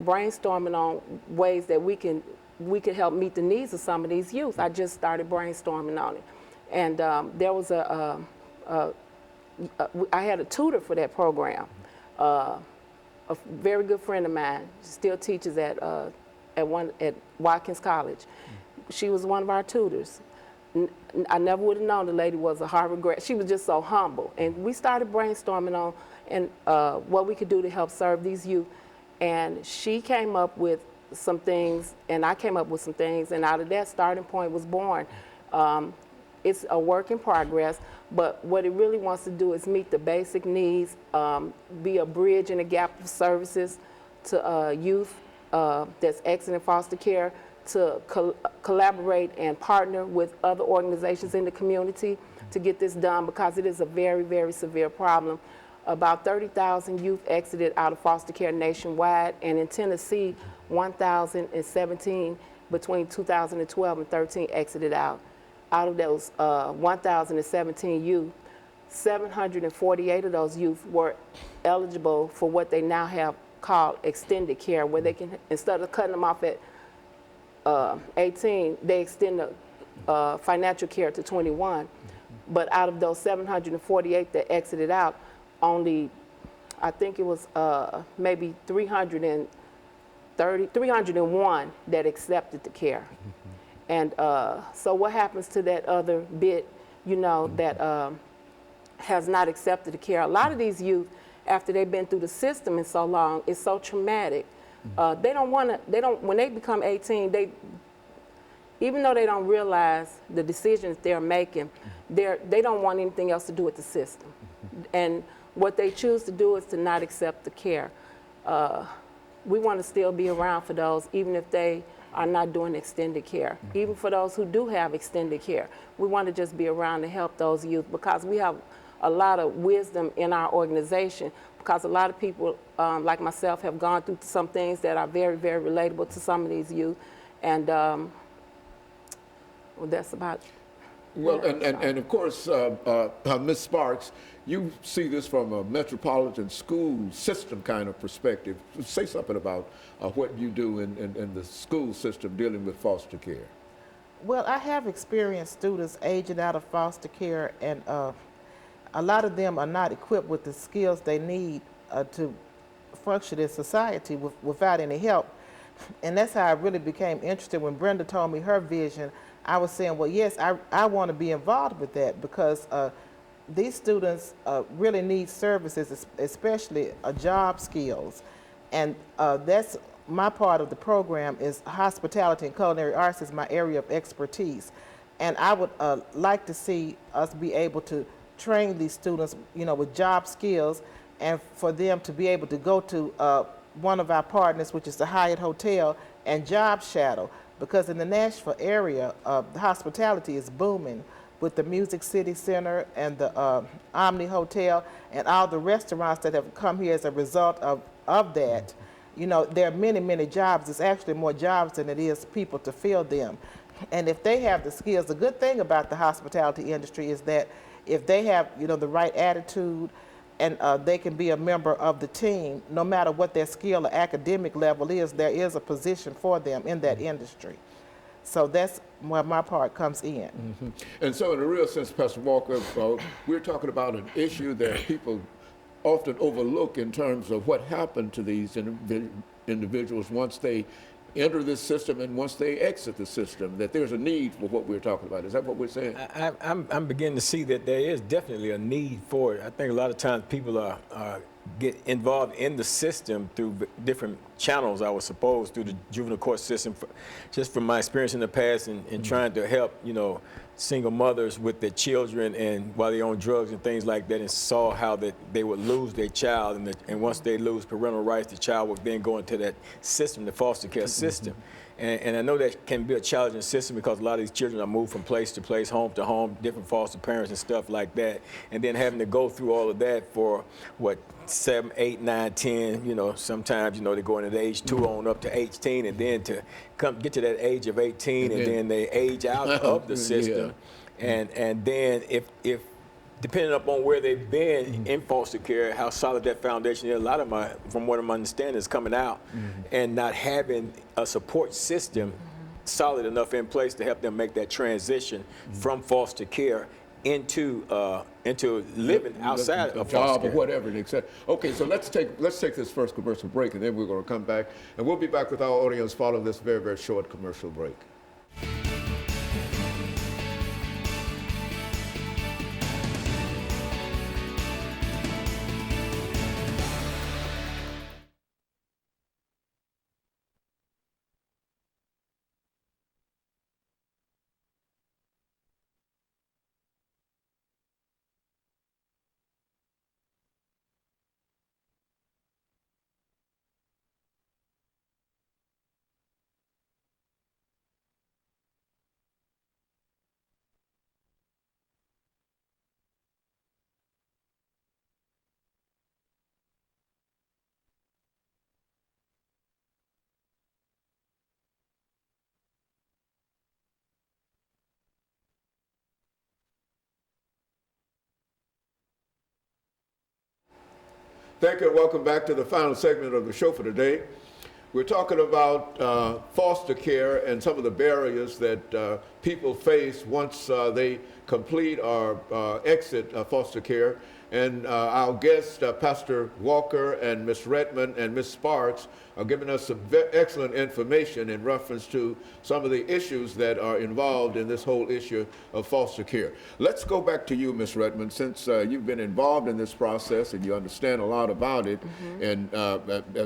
brainstorming on ways that we could help meet the needs of some of these youth. I just started brainstorming on it, and there was I had a tutor for that program, a very good friend of mine, still teaches at Watkins College. She was one of our tutors. I never would have known the lady was a Harvard grad. She was just so humble, and we started brainstorming on what we could do to help serve these youth. And she came up with some things, and I came up with some things, and out of that starting point was born. It's a work in progress, but what it really wants to do is meet the basic needs, be a bridge in a gap of services to youth that's exiting foster care, to collaborate and partner with other organizations in the community to get this done, because it is a very, very severe problem. About 30,000 youth exited out of foster care nationwide, and in Tennessee, 1,017 between 2012 and 13 exited out. Out of those 1,017 youth, 748 of those youth were eligible for what they now have called extended care, where they can, instead of cutting them off at 18, they extend the financial care to 21. But out of those 748 that exited out, only, I think it was maybe 301 that accepted the care. And so what happens to that other bit, you know, that has not accepted the care? A lot of these youth, after they've been through the system in so long, it's so traumatic. They don't want to, when they become 18, even though they don't realize the decisions they're making, they don't want anything else to do with the system. And what they choose to do is to not accept the care. We want to still be around for those, even if they are not doing extended care. Even for those who do have extended care, we want to just be around to help those youth, because we have a lot of wisdom in our organization, because a lot of people like myself have gone through some things that are very, very relatable to some of these youth. And well, that's about it. Well, and of course, Ms. Sparks, you see this from a metropolitan school system kind of perspective. Say something about what you do in the school system dealing with foster care. Well, I have experienced students aging out of foster care, and a lot of them are not equipped with the skills they need to function in society without any help. And that's how I really became interested. When Brenda told me her vision, I was saying, well, yes, I want to be involved with that, because these students really need services, especially job skills. And that's my part of the program. Is hospitality and culinary arts is my area of expertise. And I would like to see us be able to train these students, you know, with job skills, and for them to be able to go to one of our partners, which is the Hyatt Hotel, and job shadow. Because in the Nashville area, the hospitality is booming with the Music City Center and the Omni Hotel and all the restaurants that have come here as a result of that. You know, there are many, many jobs. There's actually more jobs than it is people to fill them. And if they have the skills, the good thing about the hospitality industry is that if they have, you know, the right attitude, and they can be a member of the team, no matter what their skill or academic level is, there is a position for them in that industry. So that's where my part comes in. And so in a real sense, Pastor Walker, we're talking about an issue that people often overlook in terms of what happened to these individuals once they enter this system and once they exit the system, that there's a need for what we're talking about. Is that what we're saying? I'm beginning to see that there is definitely a need for it. I think a lot of times people get involved in the system through different channels, I would suppose, through the juvenile court system. Just from my experience in the past and trying to help, you know, single mothers with their children and while they're on drugs and things like that, and saw how that they would lose their child, and once they lose parental rights, the child would then go into that system, the foster care system. And I know that can be a challenging system, because a lot of these children are moved from place to place, home to home, different foster parents and stuff like that, and then having to go through all of that for what, 7, 8, 9, 10, you know, sometimes, you know, they're going at age 2 on up to 18, and then to get to that age of 18, and then they age out of the system. And then if depending upon where they've been in foster care, how solid that foundation is. A lot of them, from what I'm understanding, is coming out and not having a support system solid enough in place to help them make that transition from foster care into living outside a of job foster or care. whatever, etc. Okay, so let's take this first commercial break, and then we're going to come back, and we'll be back with our audience following this very, very short commercial break. Thank you and welcome back to the final segment of the show for today. We're talking about foster care and some of the barriers that people face once they complete or exit foster care. And our guests, Pastor Walker and Ms. Redmond and Ms. Sparks, are giving us some excellent information in reference to some of the issues that are involved in this whole issue of foster care. Let's go back to you, Ms. Redmond, since you've been involved in this process and you understand a lot about it, and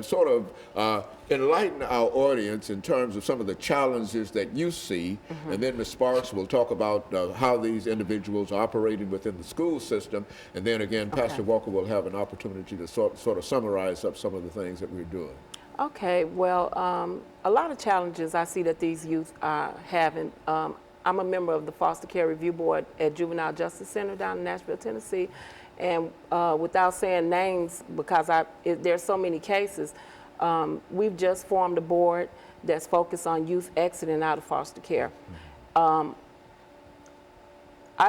sort of enlighten our audience in terms of some of the challenges that you see, and then Ms. Sparks will talk about how these individuals are operating within the school system, and then again, Pastor Walker will have an opportunity to sort of summarize up some of the things that we're doing. Okay, well, a lot of challenges I see that these youth are having. I'm a member of the Foster Care Review Board at Juvenile Justice Center down in Nashville, Tennessee, and without saying names, because there's so many cases, we've just formed a board that's focused on youth exiting out of foster care. I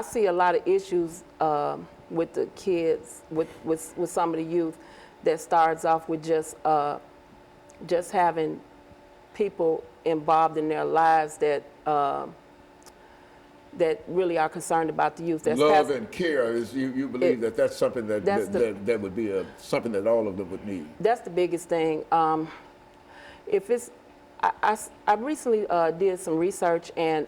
see a lot of issues with the kids, with some of the youth, that starts off with just having people involved in their lives that that really are concerned about the youth. That's love and care is you believe that's something that would be something that all of them would need. That's the biggest thing. If it's, I recently did some research and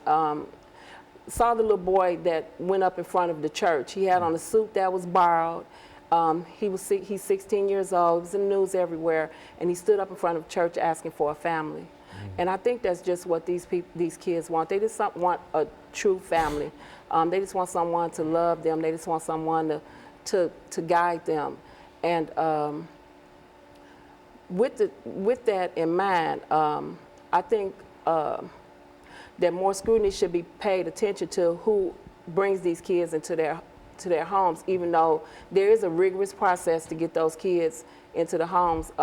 saw the little boy that went up in front of the church. He had on a suit that was borrowed. He's 16 years old. He was in the news everywhere, and he stood up in front of church asking for a family. And I think that's just what these kids want. They just want a true family. They just want someone to love them. They just want someone to guide them. And with that in mind, I think that more scrutiny should be paid attention to who brings these kids into their homes, even though there is a rigorous process to get those kids into the homes.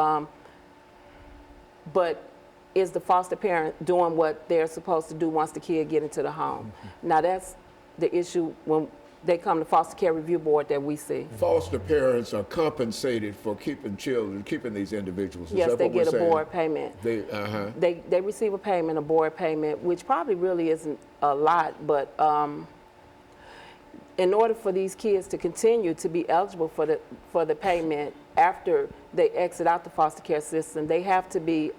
But is the foster parent doing what they're supposed to do once the kid get into the home? Now that's the issue when they come to Foster Care Review Board that we see. Foster parents are compensated for keeping children, keeping these individuals. Is yes, that they what we're get a saying? board payment. They receive a payment, a board payment, which probably really isn't a lot, but in order for these kids to continue to be eligible for the payment after they exit out the foster care system, they have to be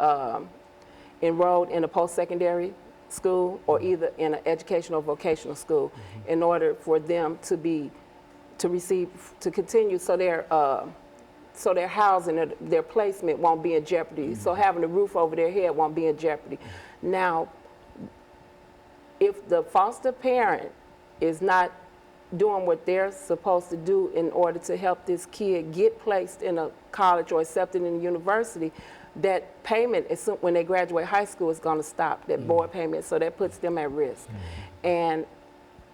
enrolled in a post-secondary school or either in an educational or vocational school in order for them to continue, so their housing, their placement won't be in jeopardy. So having a roof over their head won't be in jeopardy. Now, if the foster parent is not doing what they're supposed to do in order to help this kid get placed in a college or accepted in a university, that payment, when they graduate high school, is going to stop, that board payment, so that puts them at risk. And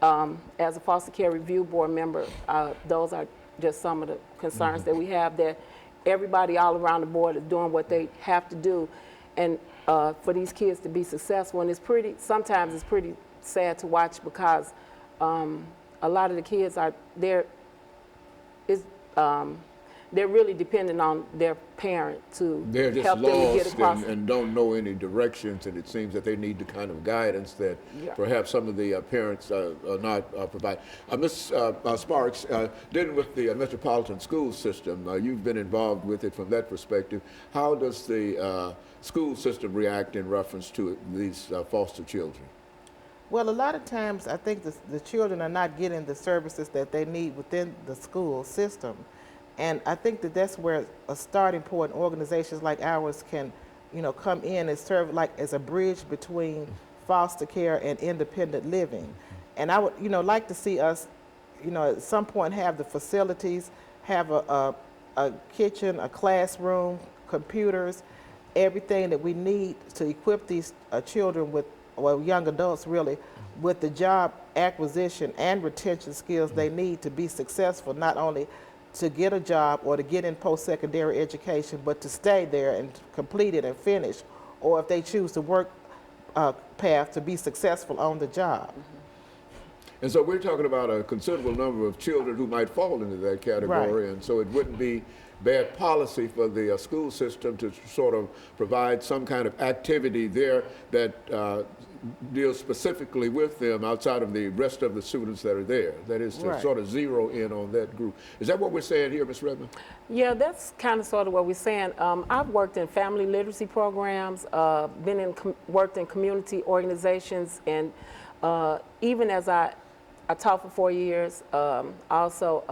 as a Foster Care Review Board member, those are just some of the concerns that we have, that everybody all around the board is doing what they have to do, and for these kids to be successful. And sometimes it's pretty sad to watch, because a lot of the kids they're it's, they're really dependent on their parent to They're just help them to get lost across. and don't know any directions, and it seems that they need the kind of guidance that Yeah. perhaps some of the parents are not provide. Ms. Sparks, dealing with the metropolitan school system, you've been involved with it from that perspective. How does the school system react in reference to these foster children? Well, a lot of times I think the children are not getting the services that they need within the school system. And I think that that's where a starting point, organizations like ours can, come in and serve like as a bridge between foster care and independent living. And I would, like to see us, at some point have the facilities, have a kitchen, a classroom, computers, everything that we need to equip these children with, well, young adults really, with the job acquisition and retention skills they need to be successful, not only to get a job or to get in post-secondary education, but to stay there and complete it and finish, or if they choose the work path, to be successful on the job. And so we're talking about a considerable number of children who might fall into that category, Right. and so it wouldn't be bad policy for the school system to sort of provide some kind of activity there that deals specifically with them outside of the rest of the students that are there. That is to Right. sort of zero in on that group. Is that what we're saying here, Ms. Redmond? Yeah, that's kind of sort of what we're saying. I've worked in family literacy programs, worked in community organizations, and even as I taught for 4 years. Also,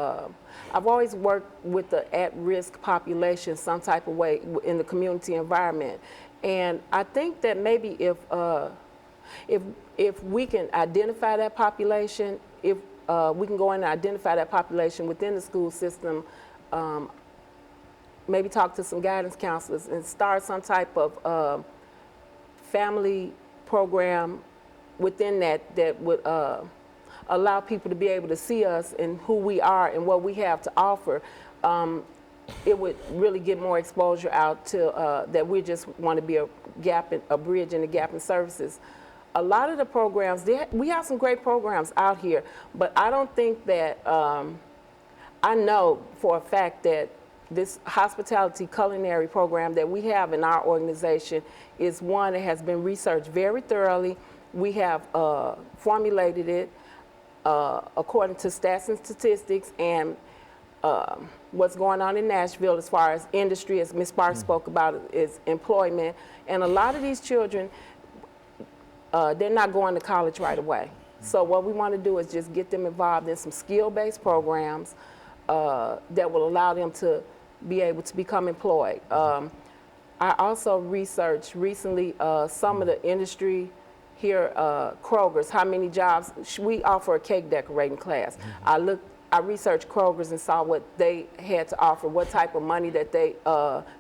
I've always worked with the at-risk population some type of way in the community environment. And I think that maybe if we can identify that population, if we can go in and identify that population within the school system, maybe talk to some guidance counselors and start some type of family program within that would allow people to be able to see us and who we are and what we have to offer, it would really get more exposure out to that we just want to be a bridge in the gap in services. A lot of the programs, we have some great programs out here, but I don't think that, I know for a fact that this hospitality culinary program that we have in our organization is one that has been researched very thoroughly. We have formulated it according to stats and statistics and what's going on in Nashville as far as industry, as Ms. Sparks spoke about, is employment. And a lot of these children, they're not going to college right away. So what we want to do is just get them involved in some skill-based programs that will allow them to be able to become employed. I also researched recently some of the industry here, Kroger's, how many jobs. We offer a cake decorating class. I researched Kroger's and saw what they had to offer, what type of money that they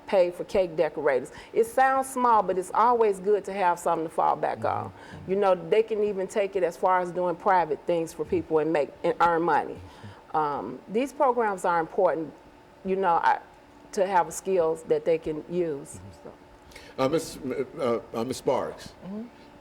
pay for cake decorators. It sounds small, but it's always good to have something to fall back on. You know, they can even take it as far as doing private things for people and earn money. These programs are important, you know, to have skills that they can use. So. Ms. Sparks,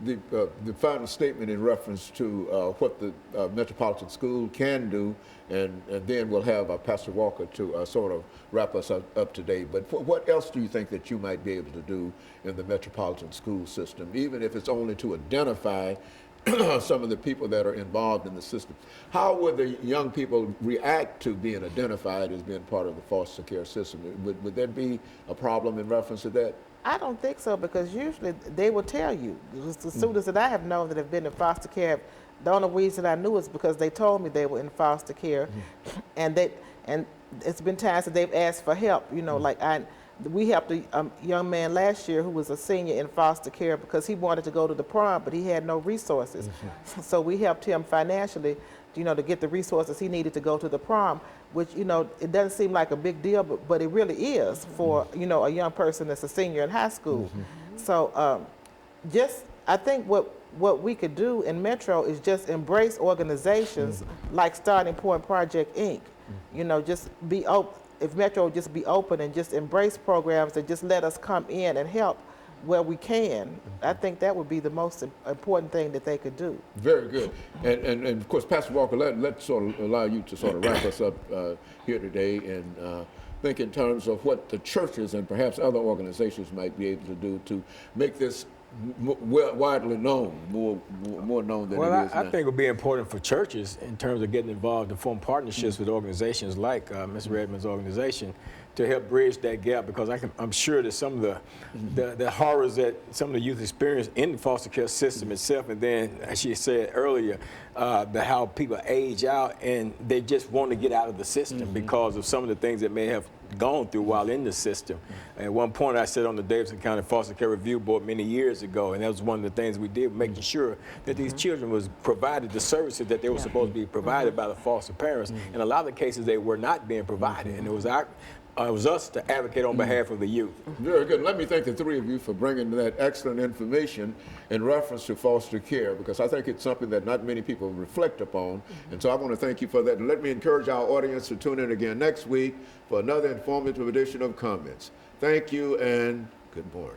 the final statement in reference to what the Metropolitan School can do, and then we'll have Pastor Walker to sort of wrap us up today. But what else do you think that you might be able to do in the Metropolitan School system, even if it's only to identify some of the people that are involved in the system? How would the young people react to being identified as being part of the foster care system? Would there be a problem in reference to that? I don't think so, because usually they will tell you. The students that I have known that have been in foster care, the only reason I knew is because they told me they were in foster care, and it's been times that they've asked for help. You know, like we helped a young man last year who was a senior in foster care because he wanted to go to the prom, but he had no resources. So we helped him financially, you know, to get the resources he needed to go to the prom, which, you know, it doesn't seem like a big deal, but it really is for, you know, a young person that's a senior in high school. So I think what we could do in Metro is just embrace organizations like Starting Point Project, Inc. You know, just be open. If Metro would just be open and just embrace programs that just let us come in and help where we can. I think that would be the most important thing that they could do. Very good. And of course, Pastor Walker, let's sort of allow you to sort of wrap us up here today and think in terms of what the churches and perhaps other organizations might be able to do to make this widely known, more known than Well, it is I now. think it would be important for churches in terms of getting involved and form partnerships with organizations like Ms. Redmond's organization to help bridge that gap, because I'm sure that some of the horrors that some of the youth experience in the foster care system itself, and then, as she said earlier, how people age out and they just want to get out of the system because of some of the things that may have gone through while in the system. At one point, I sat on the Davidson County Foster Care Review Board many years ago, and that was one of the things we did, making sure that these children was provided the services that they were supposed to be provided by the foster parents. In a lot of the cases, they were not being provided, and it was us to advocate on behalf of the youth. Very good. Let me thank the three of you for bringing that excellent information in reference to foster care, because I think it's something that not many people reflect upon. And so I want to thank you for that. And let me encourage our audience to tune in again next week for another informative edition of Comments. Thank you and good morning.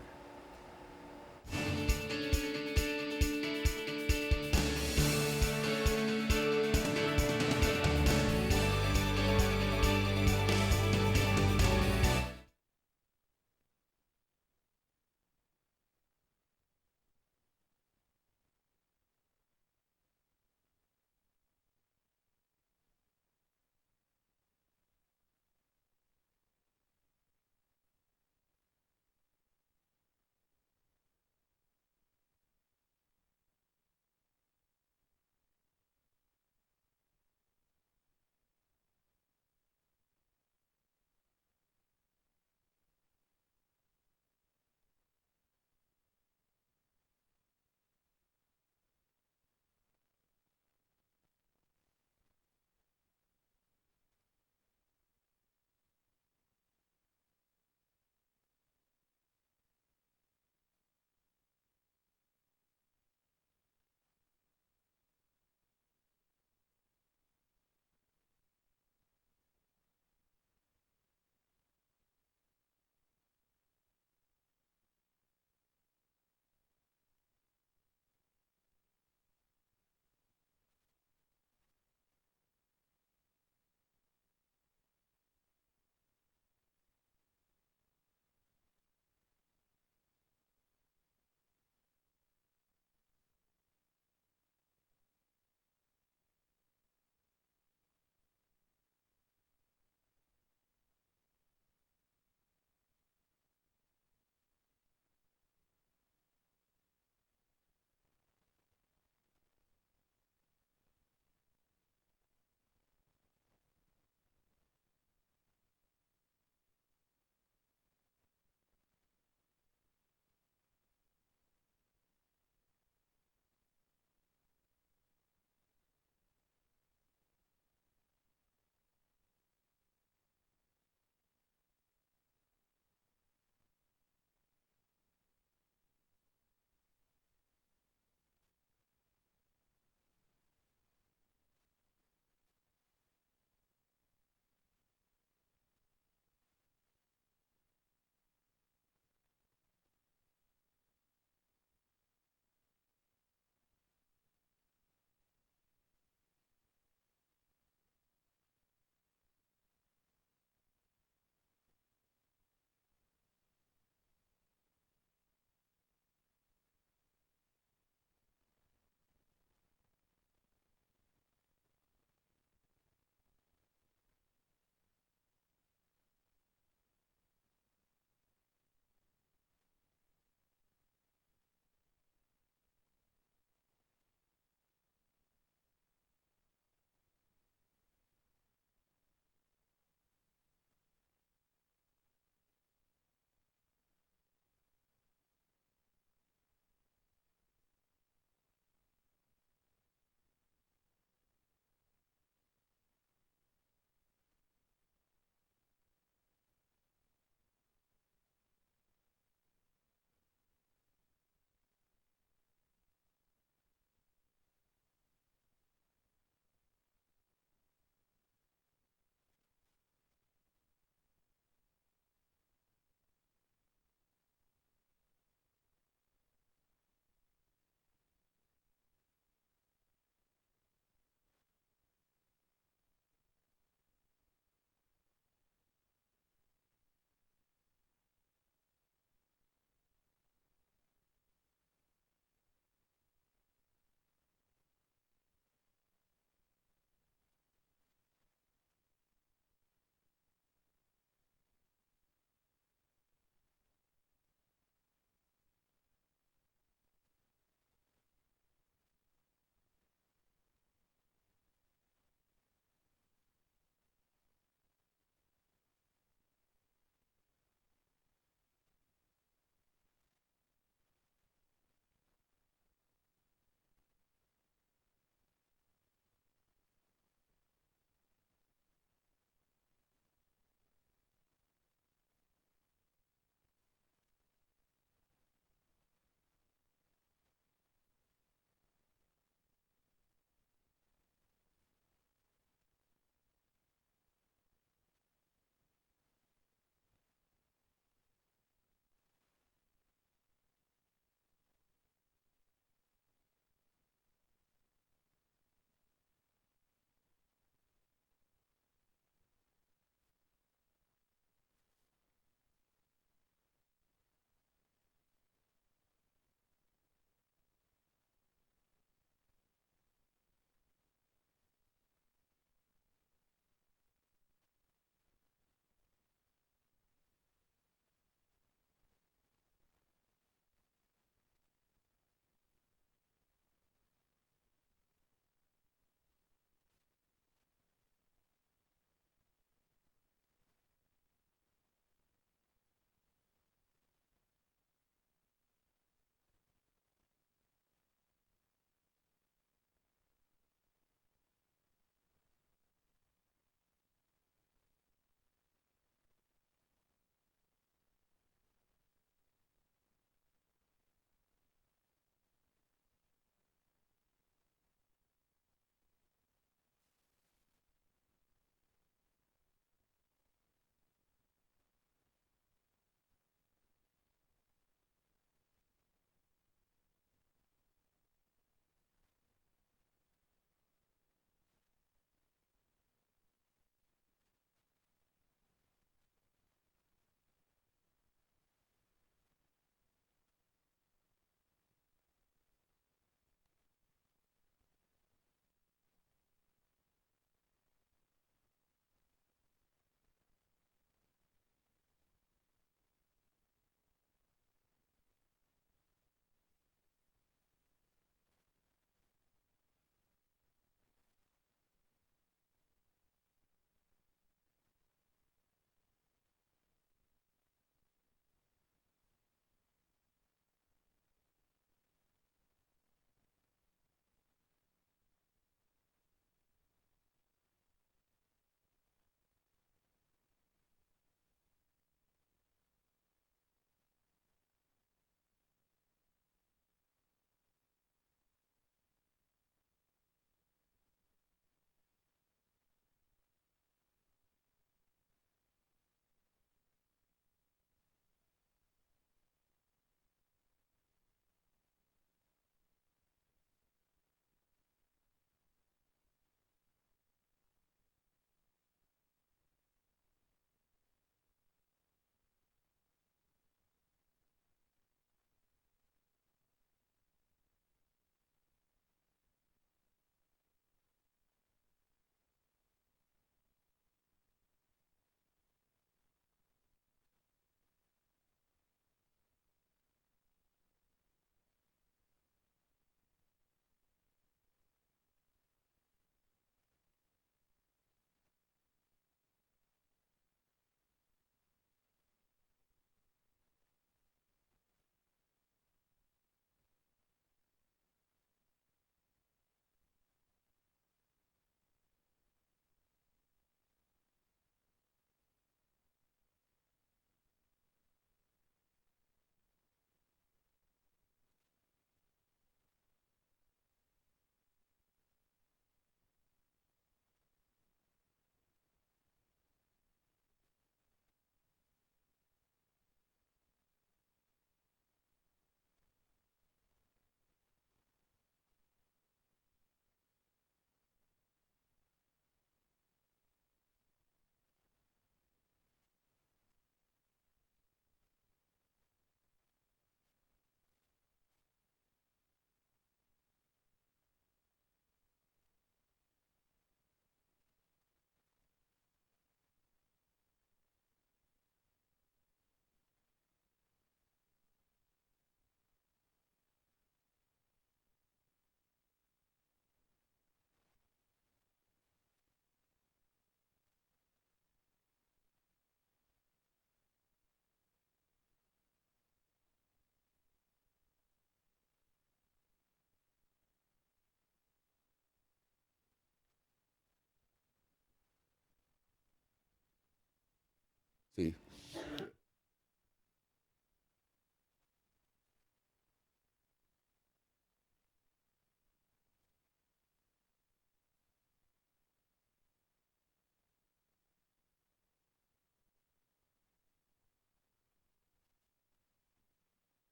See,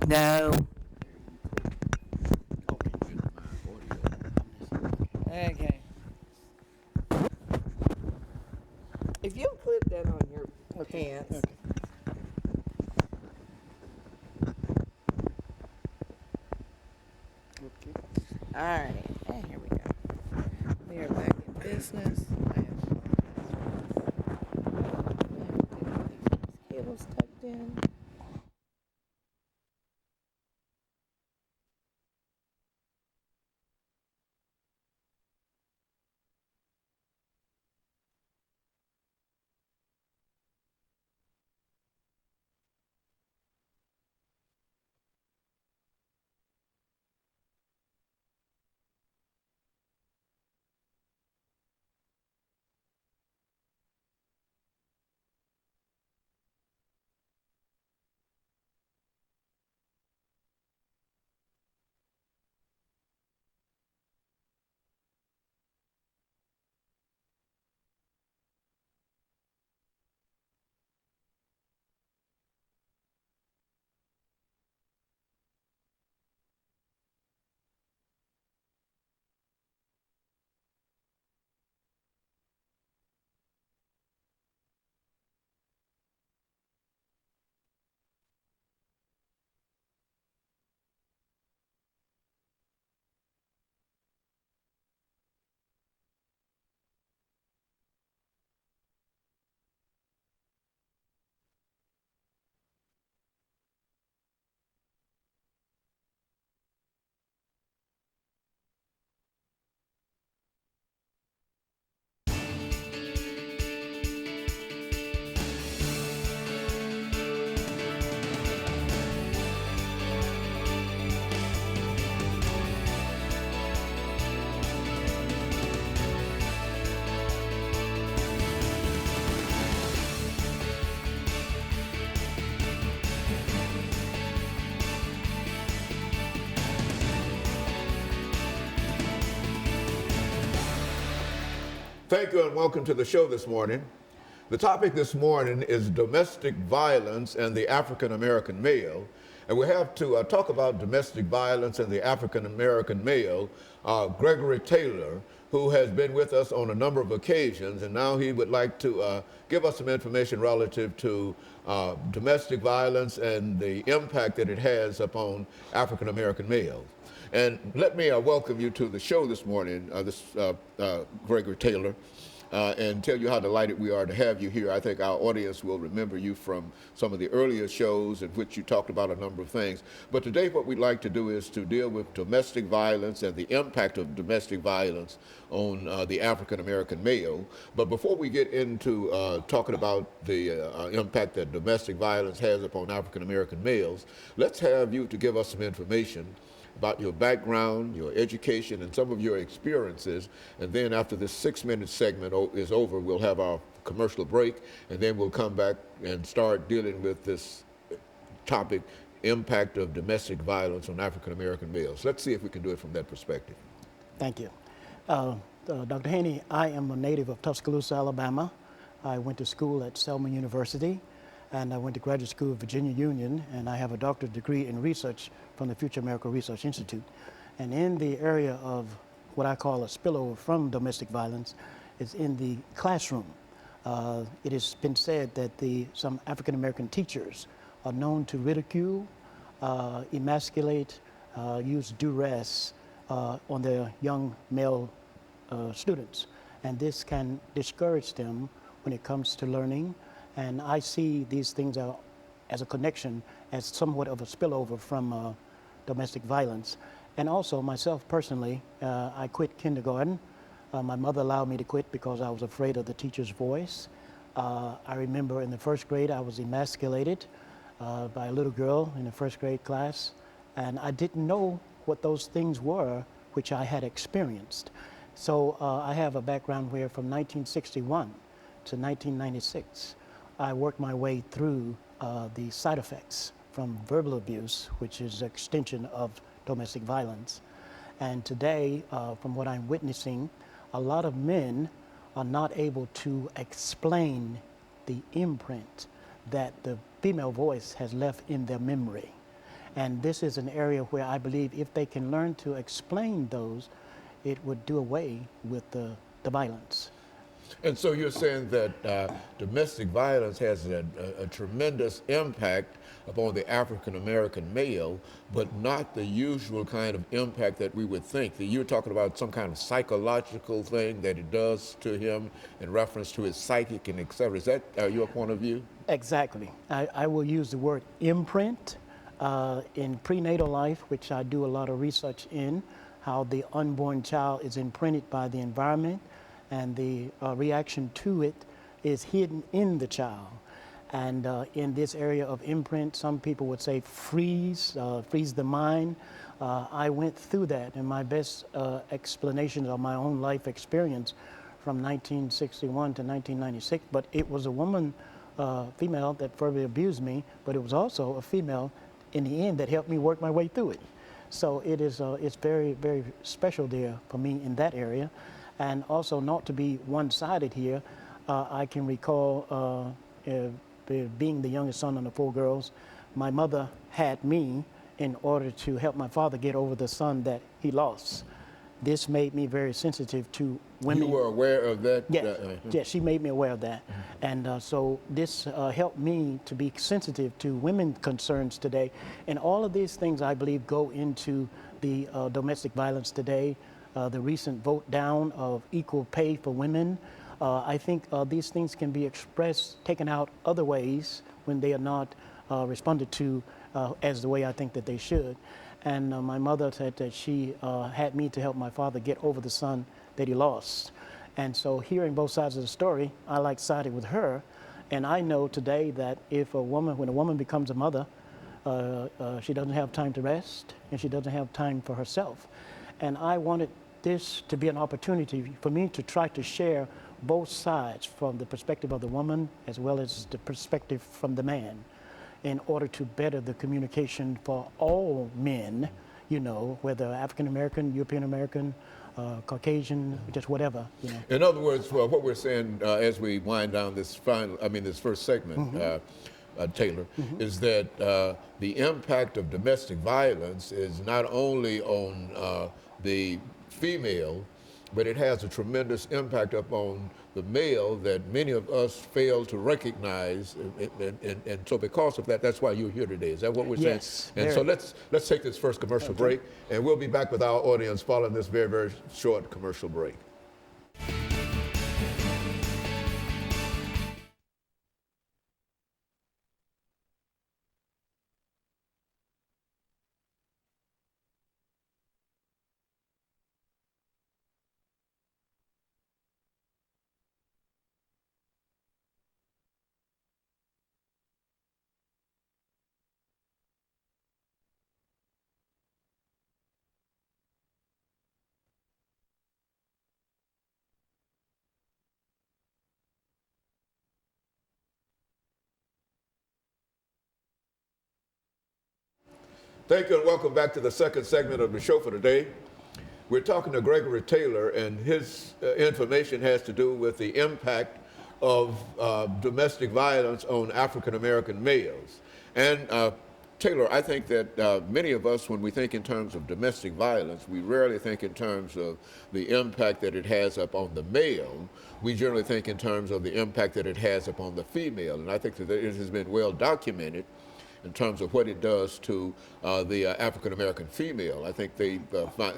No. Okay. If you clip that on your pants. All right. And here we go. We are back in business. I have these cables tucked in. thank you and welcome to the show this morning. The topic this morning is domestic violence and the African American male. And we have to talk about domestic violence and the African American male, Gregory Taylor, who has been with us on a number of occasions, and now he would like to give us some information relative to domestic violence and the impact that it has upon African American males. And let me welcome you to the show this morning, Gregory Taylor, and tell you how delighted we are to have you here. I think our audience will remember you from some of the earlier shows in which you talked about a number of things. But today what we'd like to do is to deal with domestic violence and the impact of domestic violence on the African American male. But before we get into talking about the impact that domestic violence has upon African American males, let's have you to give us some information about your background, your education, and some of your experiences. And then after this 6-minute segment is over, we'll have our commercial break, and then we'll come back and start dealing with this topic impact of domestic violence on African American males. Let's see if we can do it from that perspective. Thank you. Dr. Haney, I am a native of Tuscaloosa, Alabama. I went to school at Selma University, and I went to graduate school at Virginia Union, and I have a doctorate degree in research from the Future America Research Institute. And in the area of what I call a spillover from domestic violence is in the classroom. It has been said that some African American teachers are known to ridicule, emasculate, use duress on their young male students. And this can discourage them when it comes to learning. And I see these things as a connection, as somewhat of a spillover from domestic violence. And also myself personally, I quit kindergarten. My mother allowed me to quit because I was afraid of the teacher's voice. I remember in the first grade I was emasculated by a little girl in the first grade class, and I didn't know what those things were which I had experienced. So I have a background where from 1961 to 1996, I worked my way through the side effects from verbal abuse, which is an extension of domestic violence. And today, from what I'm witnessing, a lot of men are not able to explain the imprint that the female voice has left in their memory. And this is an area where I believe if they can learn to explain those, it would do away with the violence. And so you're saying that domestic violence has a tremendous impact upon the African American male, but not the usual kind of impact that we would think. That you're talking about some kind of psychological thing that it does to him in reference to his psychic and et cetera. Is that your point of view? Exactly. I will use the word imprint in prenatal life, which I do a lot of research in, how the unborn child is imprinted by the environment, and the reaction to it is hidden in the child. And in this area of imprint, some people would say freeze the mind. I went through that, and my best explanations of my own life experience from 1961 to 1996, but it was a woman, female, that verbally abused me, but it was also a female in the end that helped me work my way through it. So it is, it's very, very special there for me in that area. And also, not to be one-sided here, I can recall being the youngest son of the 4 girls, my mother had me in order to help my father get over the son that he lost. This made me very sensitive to women. You were aware of that? Yes, yes, she made me aware of that. And so this helped me to be sensitive to women concerns today. And all of these things, I believe, go into the domestic violence today. The recent vote down of equal pay for women. I think these things can be expressed, taken out other ways when they are not responded to as the way I think that they should. And my mother said that she had me to help my father get over the son that he lost. And so hearing both sides of the story, I sided with her. And I know today that when a woman becomes a mother, she doesn't have time to rest, and she doesn't have time for herself. And I wanted this to be an opportunity for me to try to share both sides from the perspective of the woman as well as the perspective from the man, in order to better the communication for all men, you know, whether African American, European American, Caucasian, just whatever, you know. In other words, what we're saying as we wind down this first segment, Taylor, is that the impact of domestic violence is not only on the female, but it has a tremendous impact upon the male that many of us fail to recognize, and so because of that, that's why you're here today. Is that what we're saying? Yes. And so let's take this first commercial break, and we'll be back with our audience following this very, very short commercial break. Thank you and welcome back to the second segment of the show for today. We're talking to Gregory Taylor, and his information has to do with the impact of domestic violence on African American males. And Taylor, I think that many of us, when we think in terms of domestic violence, we rarely think in terms of the impact that it has upon the male. We generally think in terms of the impact that it has upon the female. And I think that it has been well documented in terms of what it does to the African American female. I think they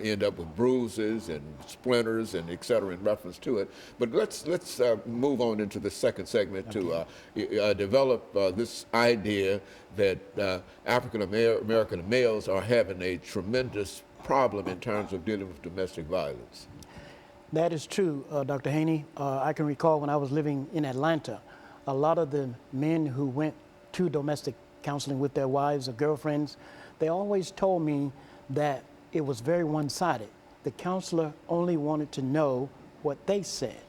end up with bruises and splinters and et cetera in reference to it. But let's move on into the second segment to develop this idea that African American males are having a tremendous problem in terms of dealing with domestic violence. That is true, Dr. Haney. I can recall when I was living in Atlanta, a lot of the men who went to domestic counseling with their wives or girlfriends, they always told me that it was very one-sided. The counselor only wanted to know what they said.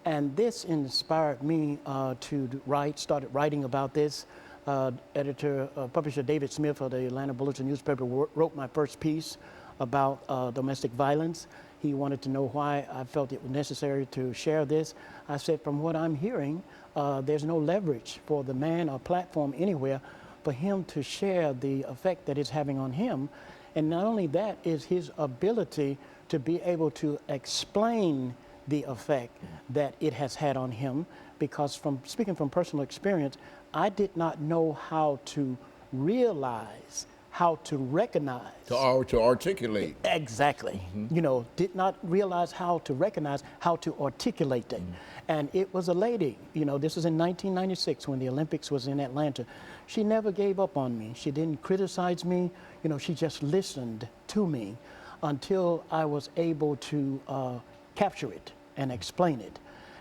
And this inspired me to started writing about this. Publisher David Smith of the Atlanta Bulletin newspaper wrote my first piece about domestic violence. He wanted to know why I felt it was necessary to share this. I said, from what I'm hearing, there's no leverage for the man or platform anywhere for him to share the effect that it's having on him. And not only that is his ability to be able to explain the effect that it has had on him, because from speaking from personal experience, I did not know how to realize, how to recognize. To articulate. Exactly. You know, did not realize how to recognize, how to articulate it. And it was a lady, you know, this was in 1996 when the Olympics was in Atlanta. She never gave up on me. She didn't criticize me. You know, she just listened to me until I was able to capture it and explain it.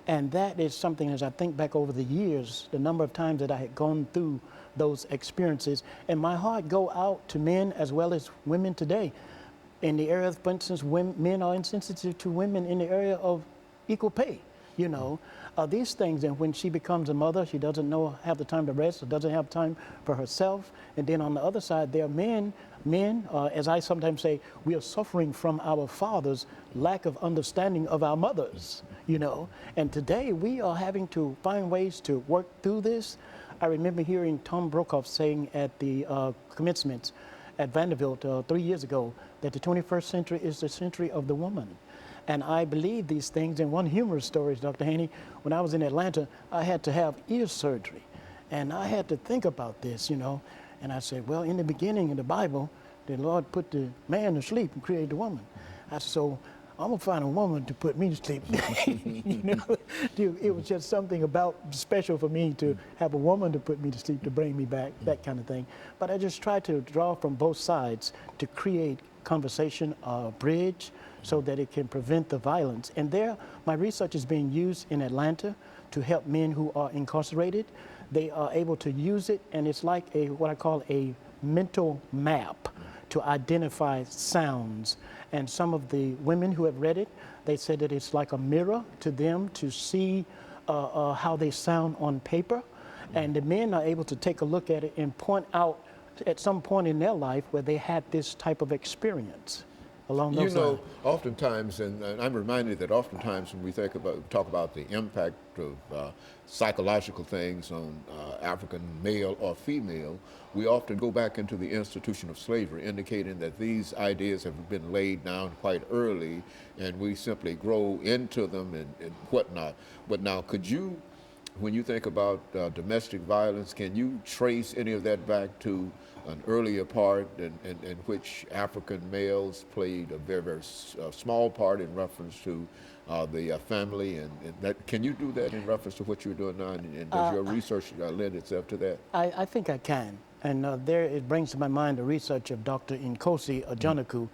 And that is something, as I think back over the years, the number of times that I had gone through those experiences, and my heart go out to men as well as women today. In the area of, for instance, men are insensitive to women in the area of equal pay. You know, these things, and when she becomes a mother, she doesn't have the time to rest, or doesn't have time for herself. And then on the other side, there are men, as I sometimes say, we are suffering from our fathers' lack of understanding of our mothers, you know. And today we are having to find ways to work through this. I remember hearing Tom Brokaw saying at the commencement at Vanderbilt 3 years ago that the 21st century is the century of the woman. And I believe these things. And one humorous story, Dr. Haney, when I was in Atlanta, I had to have ear surgery. And I had to think about this, you know. And I said, well, in the beginning of the Bible, the Lord put the man to sleep and created the woman. I said, so I'm going to find a woman to put me to sleep. You know, it was just something about special for me to have a woman to put me to sleep, to bring me back, that kind of thing. But I just tried to draw from both sides to create conversation, bridge, so that it can prevent the violence. And there, my research is being used in Atlanta to help men who are incarcerated. They are able to use it, and it's like what I call a mental map to identify sounds. And some of the women who have read it, they said that it's like a mirror to them to see how they sound on paper. And the men are able to take a look at it and point out at some point in their life where they had this type of experience along those lines. Oftentimes, and I'm reminded that oftentimes when we talk about the impact of psychological things on African male or female, we often go back into the institution of slavery, indicating that these ideas have been laid down quite early, and we simply grow into them and whatnot. But now, could you, when you think about domestic violence, can you trace any of that back to an earlier part in which African males played a very, very small part in reference to the family, and that, can you do that in reference to what you're doing now, and does your research lend itself to that? I think I can. And there it brings to my mind the research of Dr. Nkosi Ajonaku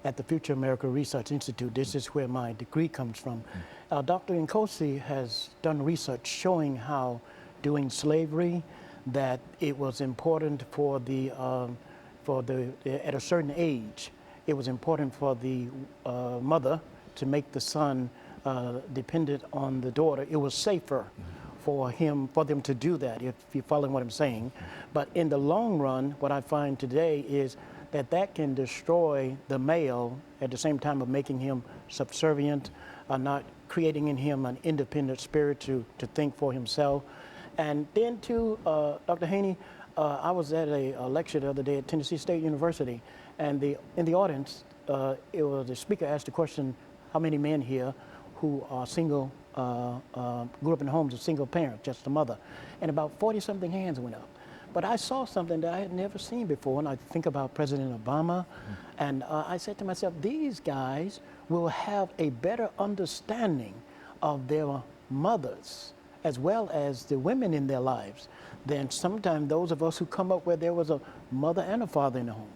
at the Future America Research Institute. This is where my degree comes from. Dr. Nkosi has done research showing how during slavery that it was important for at a certain age, it was important for the mother to make the son dependent on the daughter. It was safer for them to do that, if you're following what I'm saying. But in the long run, what I find today is that can destroy the male at the same time of making him subservient, not creating in him an independent spirit to think for himself. And then too, Dr. Haney, I was at a lecture the other day at Tennessee State University, and in the audience, the speaker asked the question, how many men here who are single, grew up in homes of single parents, just a mother? And about 40-something hands went up. But I saw something that I had never seen before, and I think about President Obama, and I said to myself, these guys will have a better understanding of their mothers as well as the women in their lives than sometimes those of us who come up where there was a mother and a father in the home.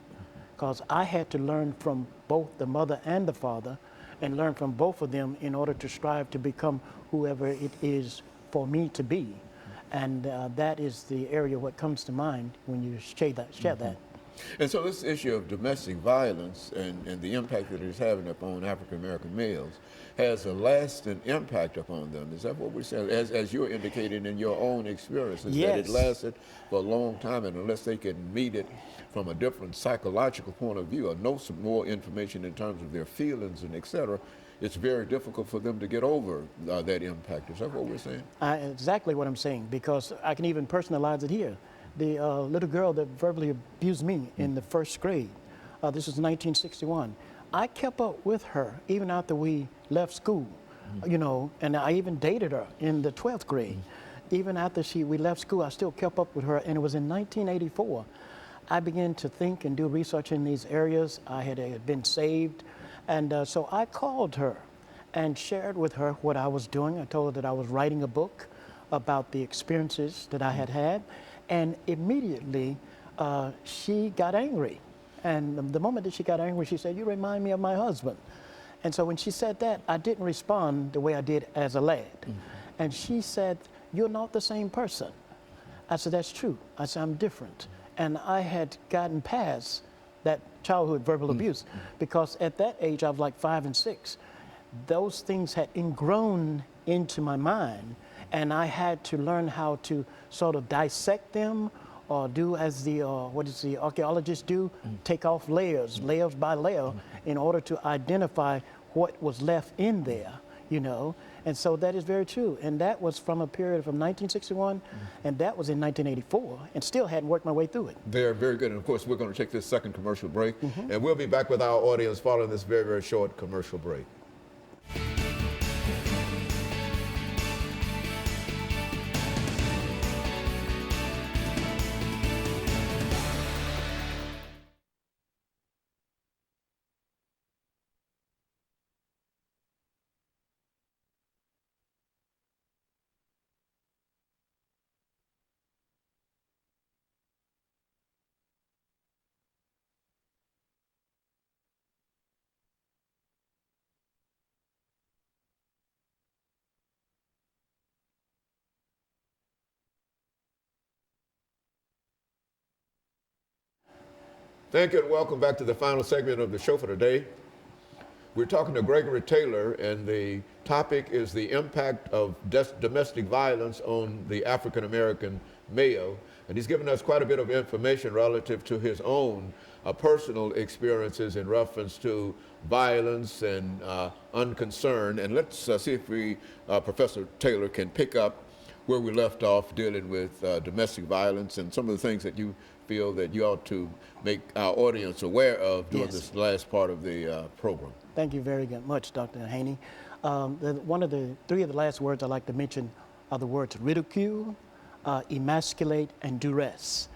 Because I had to learn from both the mother and the father and learn from both of them in order to strive to become whoever it is for me to be. And that is the area what comes to mind when you share that. And so this issue of domestic violence and the impact that it's having upon African-American males has a lasting impact upon them. Is that what we're saying? As you're indicating in your own experiences, Yes. that it lasted for a long time, and unless they can meet it from a different psychological point of view or know some more information in terms of their feelings and et cetera, it's very difficult for them to get over that impact. Is that what we're saying? Exactly what I'm saying, because I can even personalize it here. The little girl that verbally abused me in the first grade, this was 1961. I kept up with her even after we left school, you know, and I even dated her in the 12th grade. Even after we left school, I still kept up with her, and it was in 1984. I began to think and do research in these areas. I had been saved, and so I called her and shared with her what I was doing. I told her that I was writing a book about the experiences that I had had, and immediately she got angry. And the moment that she got angry, she said, "You remind me of my husband." And so when she said that, I didn't respond the way I did as a lad. And she said, "You're not the same person." I said, "That's true." I said, "I'm different." And I had gotten past that childhood verbal abuse, because at that age, I was like 5 and 6. Those things had ingrown into my mind, and I had to learn how to sort of dissect them, or do as the archaeologists do, take off layers by layer, in order to identify what was left in there, you know. And so that is very true. And that was from a period from 1961, and that was in 1984, and still hadn't worked my way through it. Very, very good. And of course, we're going to take this second commercial break, and we'll be back with our audience following this very, very short commercial break. Thank you, and welcome back to the final segment of the show for today. We're talking to Gregory Taylor, and the topic is the impact of domestic violence on the African-American male. And he's given us quite a bit of information relative to his own personal experiences in reference to violence and unconcern. And let's see if Professor Taylor can pick up where we left off dealing with domestic violence and some of the things that you feel that you ought to make our audience aware of during this last part of the program. Thank you very much, Dr. Haney. One of the three of the last words I'd like to mention are the words ridicule, emasculate, and duress.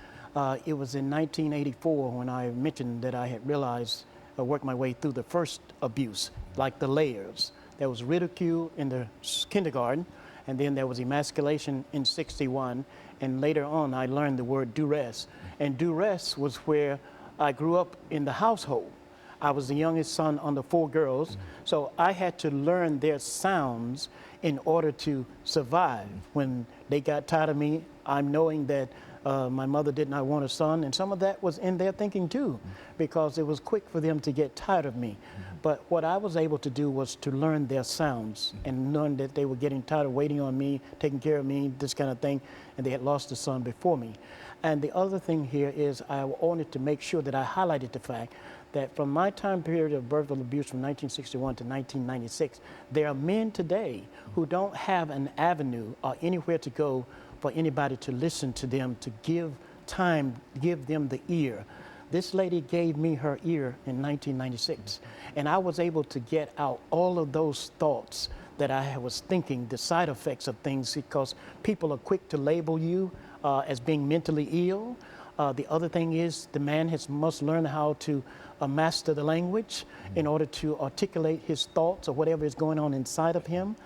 It was in 1984 when I mentioned that I had realized, worked my way through the first abuse, like the layers. There was ridicule in the kindergarten, and then there was emasculation in 61, and later on I learned the word duress. And duress was where I grew up in the household. I was the youngest son under 4 girls, so I had to learn their sounds in order to survive. When they got tired of me, I'm knowing that my mother did not want a son, and some of that was in their thinking too, because it was quick for them to get tired of me. But what I was able to do was to learn their sounds and learn that they were getting tired of waiting on me, taking care of me, this kind of thing, and they had lost a son before me. And the other thing here is I wanted to make sure that I highlighted the fact that from my time period of verbal abuse from 1961 to 1996, there are men today who don't have an avenue or anywhere to go for anybody to listen to them, to give time, give them the ear. This lady gave me her ear in 1996, and I was able to get out all of those thoughts that I was thinking, the side effects of things, because people are quick to label you as being mentally ill. The other thing is the man must learn how to master the language in order to articulate his thoughts or whatever is going on inside of him.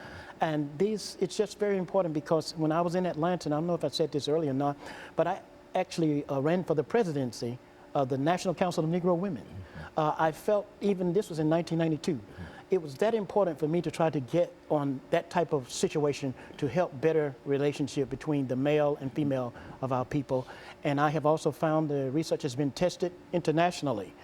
And it's just very important, because when I was in Atlanta, and I don't know if I said this earlier or not, but I actually ran for the presidency of the National Council of Negro Women. I felt, even this was in 1992, it was that important for me to try to get on that type of situation to help better relationship between the male and female of our people. And I have also found the research has been tested internationally.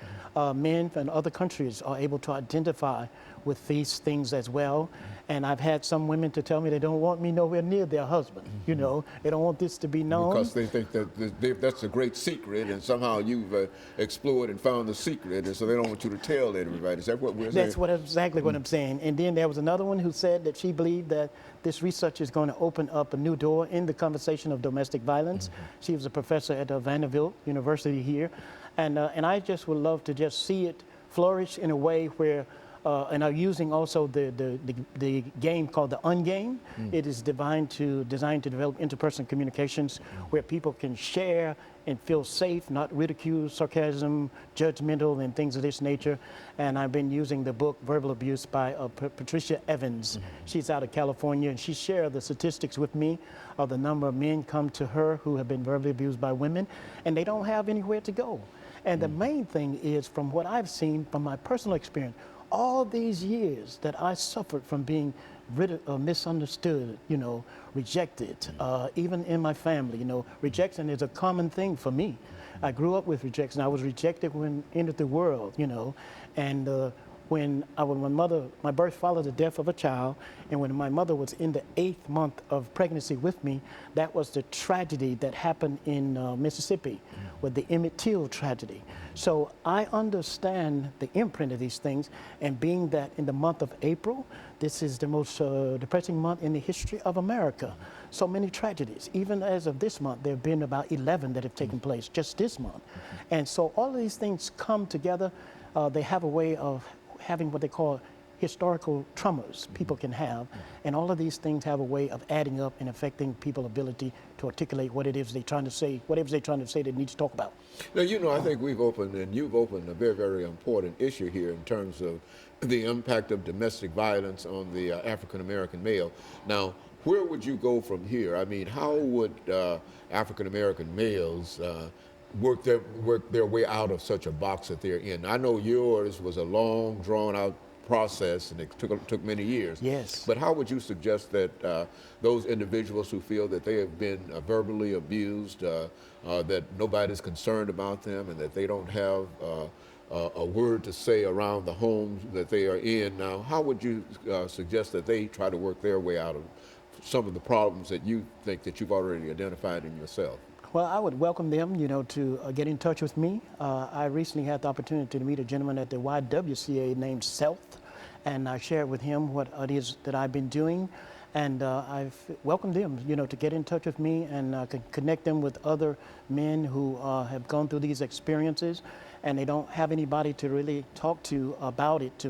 Men from other countries are able to identify with these things as well. And I've had some women to tell me they don't want me nowhere near their husband. You know, they don't want this to be known. Because they think that that's a great secret, and somehow you've explored and found the secret, and so they don't want you to tell everybody. Is that what we're saying? That's exactly what I'm saying. And then there was another one who said that she believed that this research is going to open up a new door in the conversation of domestic violence. She was a professor at Vanderbilt University here. And I just would love to just see it flourish in a way where, and I'm using also the game called the Ungame. It is designed to develop interpersonal communications where people can share and feel safe, not ridicule, sarcasm, judgmental, and things of this nature. And I've been using the book Verbal Abuse by Patricia Evans. She's out of California, and she shared the statistics with me of the number of men come to her who have been verbally abused by women, and they don't have anywhere to go. And the main thing is, from what I've seen from my personal experience, all these years that I suffered from being misunderstood, you know, rejected, even in my family, you know, rejection is a common thing for me. I grew up with rejection. I was rejected when I entered the world, you know, and when my birth followed the death of a child, and when my mother was in the 8th month of pregnancy with me, that was the tragedy that happened in Mississippi with the Emmett Till tragedy. So I understand the imprint of these things, and being that in the month of April, this is the most depressing month in the history of America. So many tragedies. Even as of this month, there have been about 11 that have taken place just this month. And so all of these things come together. They have a way of having what they call historical traumas people can have, and all of these things have a way of adding up and affecting people's ability to articulate what it is they're trying to say, whatever they're trying to say they need to talk about. Now, you know, I think you've opened a very, very important issue here in terms of the impact of domestic violence on the African-American male. Now, where would you go from here? I mean, how would African-American males work their way out of such a box that they're in? I know yours was a long, drawn-out process, and it took many years. Yes. But how would you suggest that those individuals who feel that they have been verbally abused, that nobody's concerned about them, and that they don't have a word to say around the homes that they are in now, how would you suggest that they try to work their way out of some of the problems that you think that you've already identified in yourself? Well, I would welcome them, you know, to get in touch with me. I recently had the opportunity to meet a gentleman at the YWCA named Self, and I shared with him what it is that I've been doing. And I've welcomed them, you know, to get in touch with me and connect them with other men who have gone through these experiences, and they don't have anybody to really talk to about it,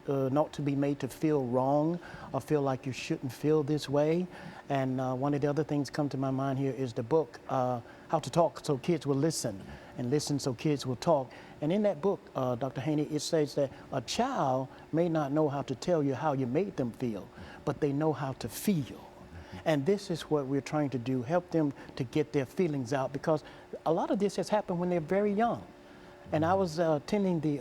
not to be made to feel wrong or feel like you shouldn't feel this way. And one of the other things come to my mind here is the book, How to Talk So Kids Will Listen, and Listen So Kids Will Talk. And in that book, Dr. Haney, it says that a child may not know how to tell you how you made them feel, but they know how to feel. And this is what we're trying to do, help them to get their feelings out, because a lot of this has happened when they're very young. And I was attending the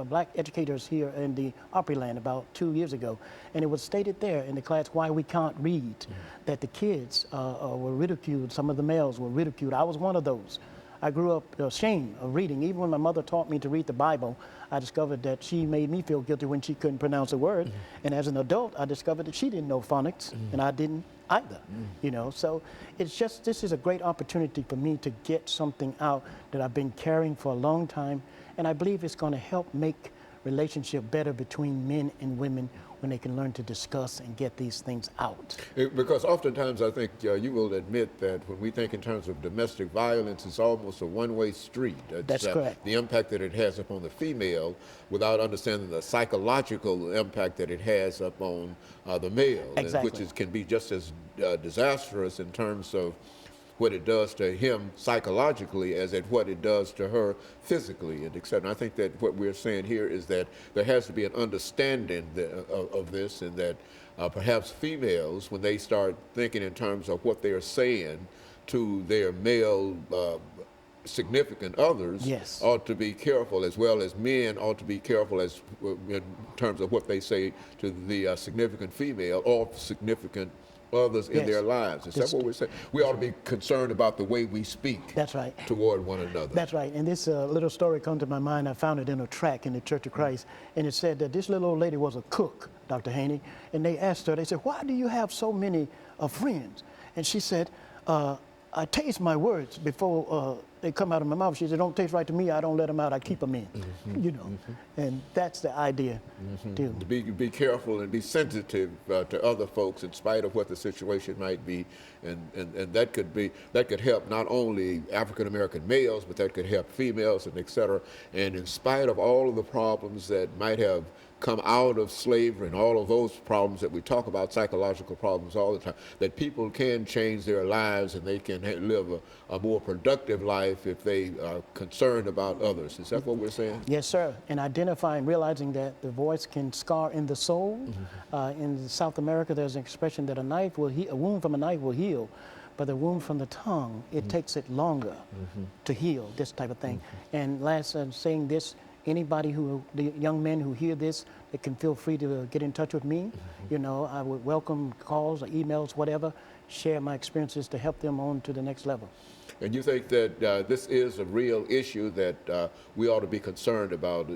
black educators here in the Opryland about 2 years ago, and it was stated there in the class why we can't read, that the kids were ridiculed, some of the males were ridiculed. I was one of those. I grew up ashamed of reading. Even when my mother taught me to read the Bible, I discovered that she made me feel guilty when she couldn't pronounce a word. And as an adult, I discovered that she didn't know phonics, and I didn't either. You know, so it's just, this is a great opportunity for me to get something out that I've been carrying for a long time, and I believe it's going to help make relationship better between men and women when they can learn to discuss and get these things out. Because oftentimes I think you will admit that when we think in terms of domestic violence, it's almost a one-way street. That's correct. The impact that it has upon the female without understanding the psychological impact that it has upon the male, Exactly. which can be just as disastrous in terms of what it does to him psychologically as at what it does to her physically, and etc. And I think that what we're saying here is that there has to be an understanding of this, and that perhaps females, when they start thinking in terms of what they're saying to their male significant others, Yes. ought to be careful, as well as men ought to be careful as in terms of what they say to the significant female or significant others in Yes. their lives. Is that what we're saying? We ought to be concerned about the way we speak. That's right. Toward one another. That's right. And this little story come to my mind. I found it in a tract in the Church of Christ. And it said that this little old lady was a cook, Dr. Haney. And they asked her, they said, why do you have so many friends? And she said, I taste my words before they come out of my mouth. She said, don't taste right to me. I don't let them out. I keep them in, you know. And that's the idea, too. Be careful and be sensitive to other folks in spite of what the situation might be. And that could help not only African American males, but that could help females and et cetera. And in spite of all of the problems that might have come out of slavery and all of those problems that we talk about, psychological problems all the time, that people can change their lives and they can live a more productive life if they are concerned about others. Is that what we're saying? Yes, sir. And identifying, realizing that the voice can scar in the soul. In South America, there's an expression that a wound from a knife will heal, but the wound from the tongue, it takes it longer to heal, this type of thing. And last, saying this, anybody the young men who hear this, they can feel free to get in touch with me. You know, I would welcome calls or emails, whatever, share my experiences to help them on to the next level. And you think that this is a real issue that we ought to be concerned about,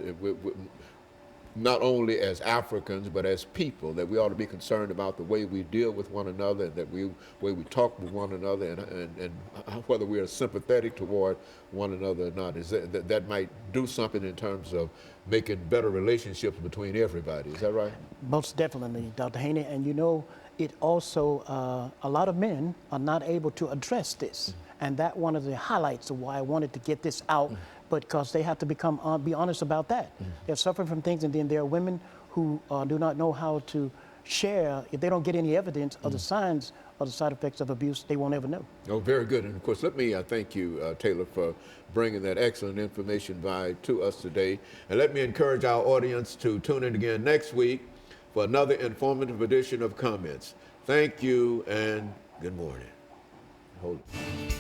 not only as Africans, but as people, that we ought to be concerned about the way we deal with one another, and way we talk with one another, and whether we are sympathetic toward one another or not. Is that might do something in terms of making better relationships between everybody. Is that right? Most definitely, Dr. Haney. And you know, it also, a lot of men are not able to address this. And that one of the highlights of why I wanted to get this out, because they have to be honest about that. They're suffering from things, and then there are women who do not know how to share. If they don't get any evidence of the signs of the side effects of abuse, they won't ever know. Oh, very good. And of course, let me thank you, Taylor, for bringing that excellent information to us today. And let me encourage our audience to tune in again next week for another informative edition of Comments. Thank you and good morning. Hold it.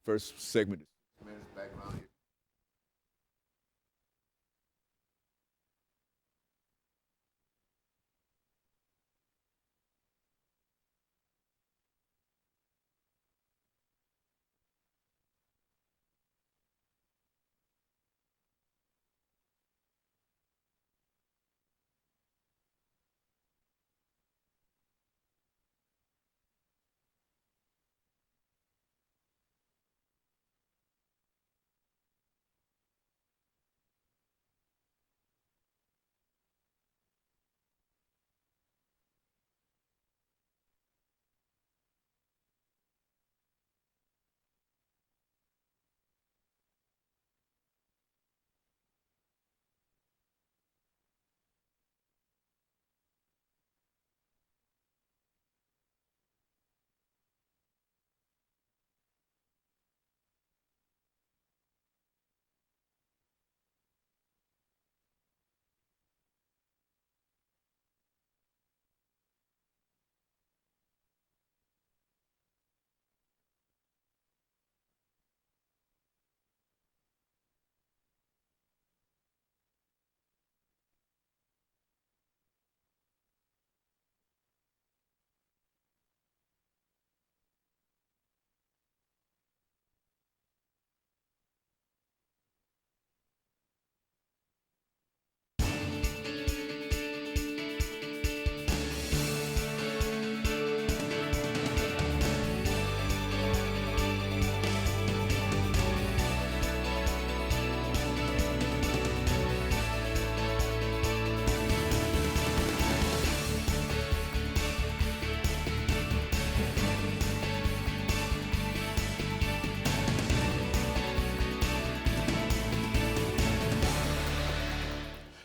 first segment is 6 minutes background here.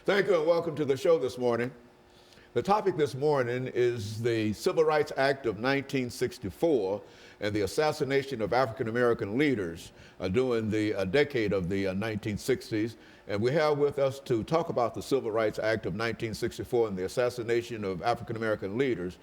Thank you and welcome to the show this morning. The topic this morning is the Civil Rights Act of 1964 and the assassination of African American leaders during the decade of the 1960s. And we have with us to talk about the Civil Rights Act of 1964 and the assassination of African American leaders,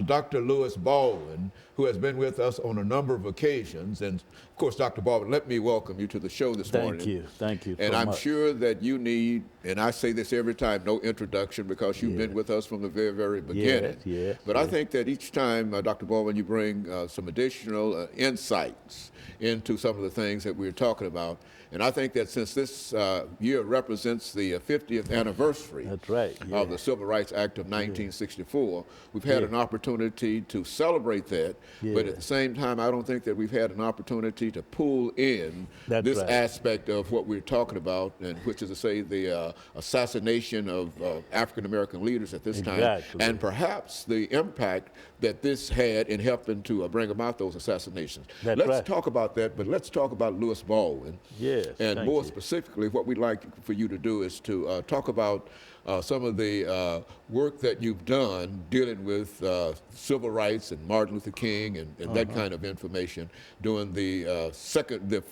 Dr. Lewis Baldwin, who has been with us on a number of occasions. And of course, Dr. Baldwin, let me welcome you to the show this morning. Thank you. And so I'm much. sure that you need, and I say this every time, no introduction because you've been with us from the very, very beginning. Yes, but I think that each time, Dr. Baldwin, you bring some additional insights into some of the things that we're talking about. And I think that since this year represents the 50th anniversary That's right, of the Civil Rights Act of 1964, we've had an opportunity to celebrate that. But at the same time, I don't think that we've had an opportunity to pull in That's this right. aspect of what we're talking about, and which is to say the assassination of African American leaders at this time, Exactly. and perhaps the impact that this had in helping to bring about those assassinations. That's Let's right. talk about that, but let's talk about Lewis Baldwin. Yes, And thank more you. specifically, what we'd like for you to do is to talk about some of the work that you've done dealing with civil rights and Martin Luther King and that kind of information during the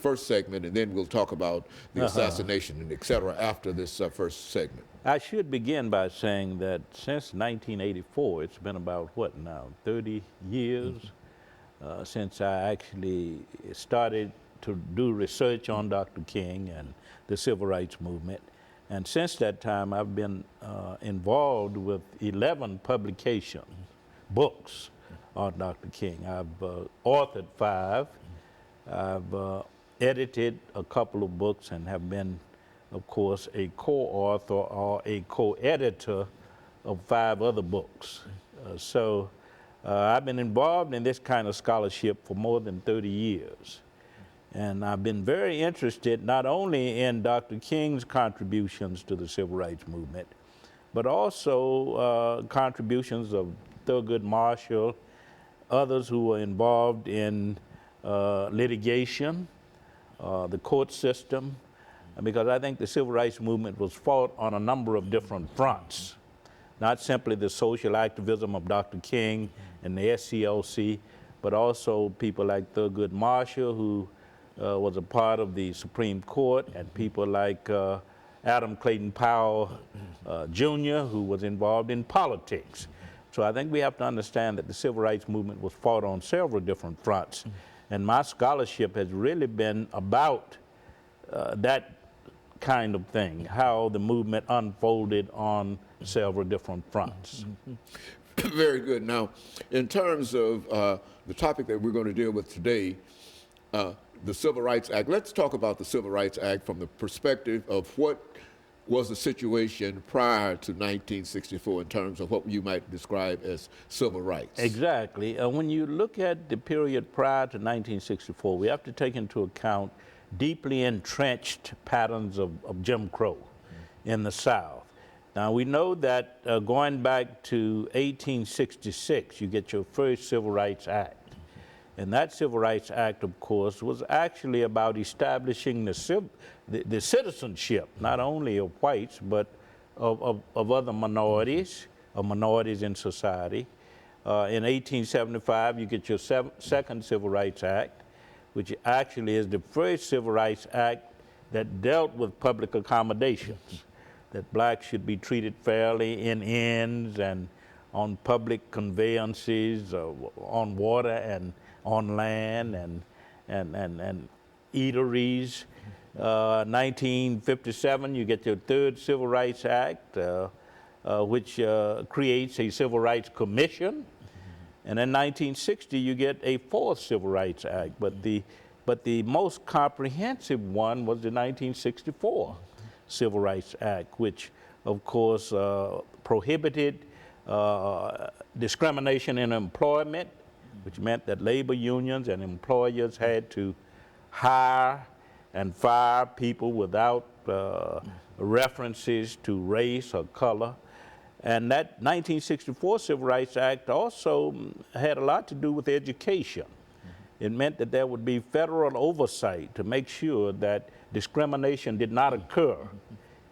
first segment, and then we'll talk about the assassination and et cetera after this first segment. I should begin by saying that since 1984, it's been about, what now, 30 years since I actually started to do research on Dr. King and the civil rights movement. And since that time, I've been involved with 11 publications, books on Dr. King. I've authored 5. I've edited a couple of books and have been, of course, a co-author or a co-editor of 5 other books. So I've been involved in this kind of scholarship for more than 30 years. And I've been very interested not only in Dr. King's contributions to the civil rights movement, but also contributions of Thurgood Marshall, others who were involved in litigation, the court system, because I think the civil rights movement was fought on a number of different fronts, not simply the social activism of Dr. King and the SCLC, but also people like Thurgood Marshall, who was a part of the Supreme Court, and people like Adam Clayton Powell Jr., who was involved in politics. So I think we have to understand that the civil rights movement was fought on several different fronts. And my scholarship has really been about that kind of thing, how the movement unfolded on several different fronts. Very good. Now, in terms of the topic that we're going to deal with today, the Civil Rights Act, let's talk about the Civil Rights Act from the perspective of what was the situation prior to 1964 in terms of what you might describe as civil rights. Exactly. When you look at the period prior to 1964, we have to take into account deeply entrenched patterns of Jim Crow in the South. Now, we know that going back to 1866, you get your first Civil Rights Act. And that Civil Rights Act, of course, was actually about establishing the citizenship, not only of whites, but of other minorities, of minorities in society. In 1875, you get your second Civil Rights Act, which actually is the first Civil Rights Act that dealt with public accommodations, that blacks should be treated fairly in inns and on public conveyances, on water and on land and eateries. 1957, you get your third Civil Rights Act, which creates a Civil Rights Commission. And in 1960, you get a fourth Civil Rights Act. But the most comprehensive one was the 1964 Civil Rights Act, which, of course, prohibited discrimination in employment, which meant that labor unions and employers had to hire and fire people without references to race or color. And that 1964 Civil Rights Act also had a lot to do with education. It meant that there would be federal oversight to make sure that discrimination did not occur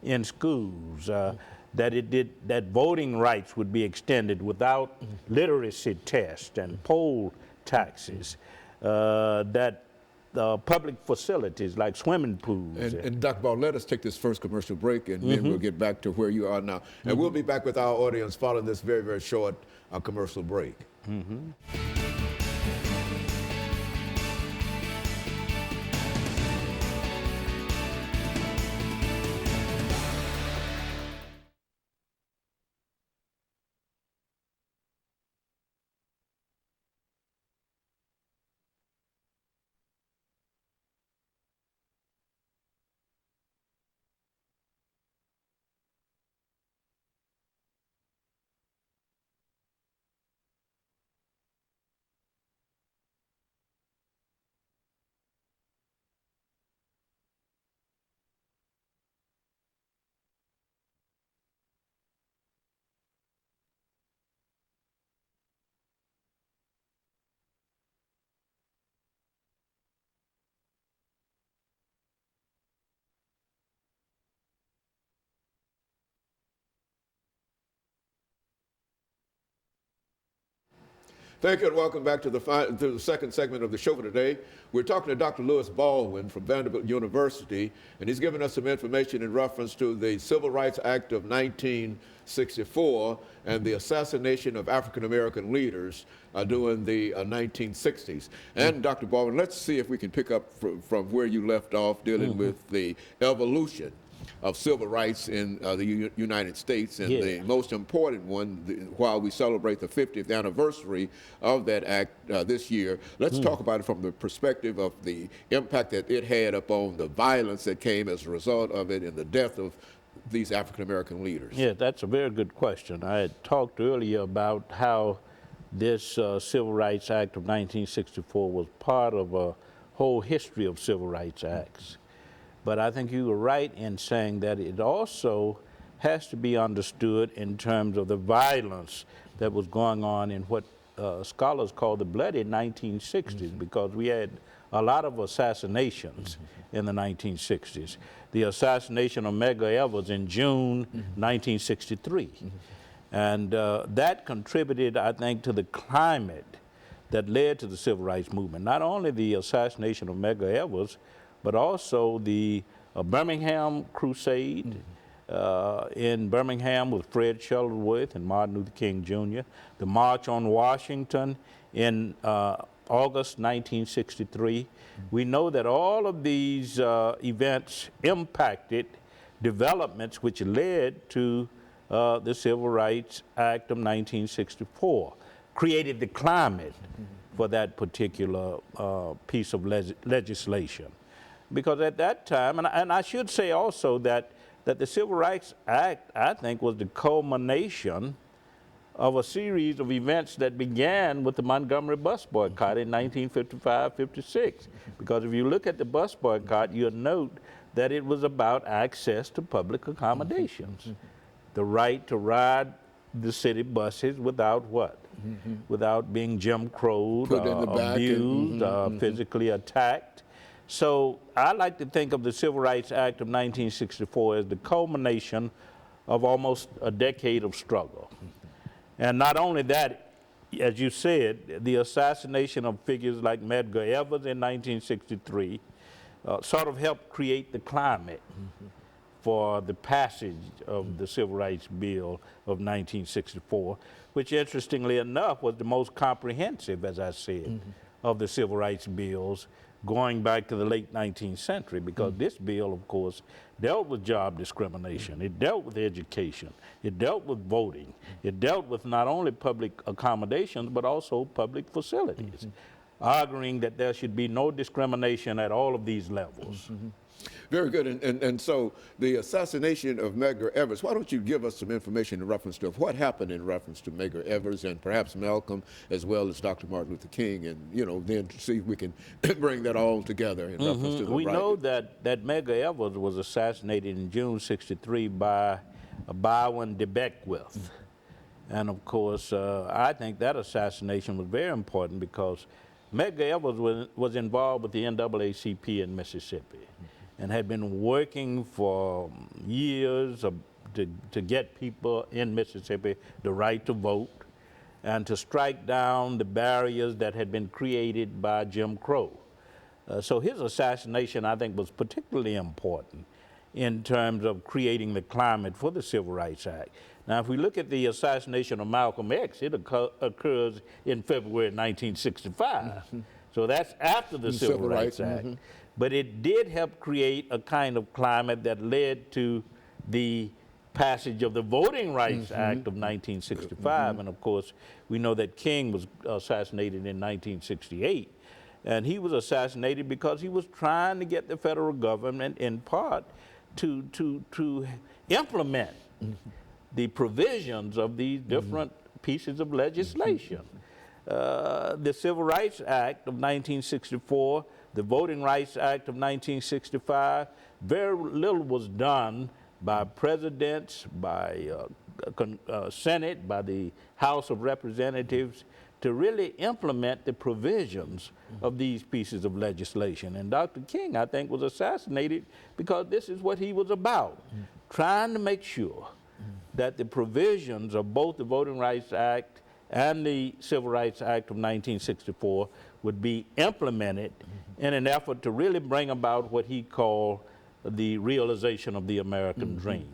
in schools, that voting rights would be extended without literacy tests and poll taxes, that public facilities like swimming pools. And Dr. Ball, let us take this first commercial break, and then we'll get back to where you are now. And we'll be back with our audience following this very, very short commercial break. Thank you and welcome back to the second segment of the show for today. We're talking to Dr. Lewis Baldwin from Vanderbilt University, and he's given us some information in reference to the Civil Rights Act of 1964 and the assassination of African-American leaders during the 1960s. And Dr. Baldwin, let's see if we can pick up from where you left off dealing with the evolution of civil rights in the United States, and the most important one, while we celebrate the 50th anniversary of that act this year, let's talk about it from the perspective of the impact that it had upon the violence that came as a result of it and the death of these African-American leaders. Yeah, that's a very good question. I had talked earlier about how this Civil Rights Act of 1964 was part of a whole history of civil rights acts. But I think you were right in saying that it also has to be understood in terms of the violence that was going on in what scholars call the bloody 1960s, because we had a lot of assassinations in the 1960s. The assassination of Medgar Evers in June 1963. And that contributed, I think, to the climate that led to the civil rights movement. Not only the assassination of Medgar Evers, but also the Birmingham Crusade in Birmingham with Fred Shuttleworth and Martin Luther King Jr., the March on Washington in August 1963. We know that all of these events impacted developments which led to the Civil Rights Act of 1964, created the climate for that particular piece of legislation. Because at that time, and I should say also that the Civil Rights Act, I think, was the culmination of a series of events that began with the Montgomery bus boycott in 1955-56. Because if you look at the bus boycott, you'll note that it was about access to public accommodations. The right to ride the city buses without what? Without being Jim Crowed, Put in the back abused, physically attacked. So I like to think of the Civil Rights Act of 1964 as the culmination of almost a decade of struggle. And not only that, as you said, the assassination of figures like Medgar Evers in 1963 sort of helped create the climate for the passage of the Civil Rights Bill of 1964, which interestingly enough was the most comprehensive, as I said, of the Civil Rights Bills going back to the late 19th century, because this bill, of course, dealt with job discrimination, it dealt with education, it dealt with voting, it dealt with not only public accommodations, but also public facilities, arguing that there should be no discrimination at all of these levels. Very good. And so the assassination of Medgar Evers, why don't you give us some information in reference to what happened in reference to Medgar Evers and perhaps Malcolm as well as Dr. Martin Luther King, and, you know, then see if we can bring that all together in reference to the We know that Medgar Evers was assassinated in June '63 by Byron de Beckwith. And of course, I think that assassination was very important because Medgar Evers was involved with the NAACP in Mississippi and had been working for years to get people in Mississippi the right to vote and to strike down the barriers that had been created by Jim Crow. So his assassination, I think, was particularly important in terms of creating the climate for the Civil Rights Act. Now, if we look at the assassination of Malcolm X, it occurs in February 1965. So that's after the Civil Rights Act. But it did help create a kind of climate that led to the passage of the Voting Rights Act of 1965. And of course, we know that King was assassinated in 1968. And he was assassinated because he was trying to get the federal government, in part, to implement the provisions of these different pieces of legislation. The Civil Rights Act of 1964, the Voting Rights Act of 1965, very little was done by presidents, by Senate, by the House of Representatives to really implement the provisions of these pieces of legislation. And Dr. King, I think, was assassinated because this is what he was about, trying to make sure that the provisions of both the Voting Rights Act and the Civil Rights Act of 1964 would be implemented in an effort to really bring about what he called the realization of the American dream.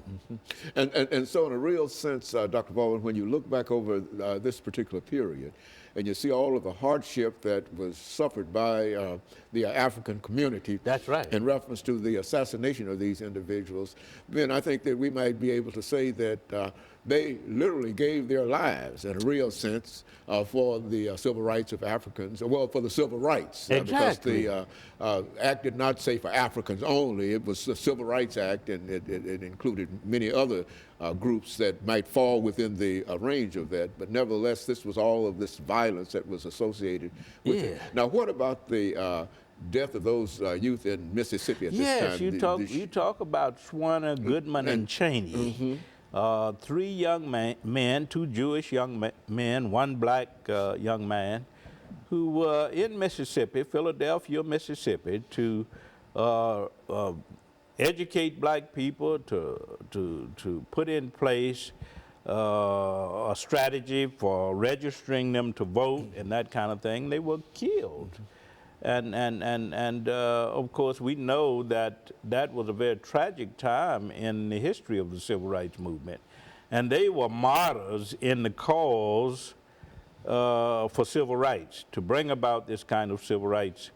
And so in a real sense, Dr. Baldwin, when you look back over this particular period, and you see all of the hardship that was suffered by the African community. That's right. In reference to the assassination of these individuals, then I think that we might be able to say that they literally gave their lives in a real sense for the civil rights of Africans, well, for the civil rights. Exactly. Because the act did not say for Africans only, it was the Civil Rights Act, and it included many other groups that might fall within the range of that, but nevertheless, this was all of this violence that was associated with it. Now, what about the death of those youth in Mississippi at this time? You talk about Schwerner, Goodman, and Cheney. 3 young men, 2 Jewish young men, 1 black young man, who were in Mississippi, Philadelphia, Mississippi, to educate black people, to put in place a strategy for registering them to vote and that kind of thing. They were killed. And of course, we know that that was a very tragic time in the history of the civil rights movement. And they were martyrs in the cause for civil rights, to bring about this kind of civil rights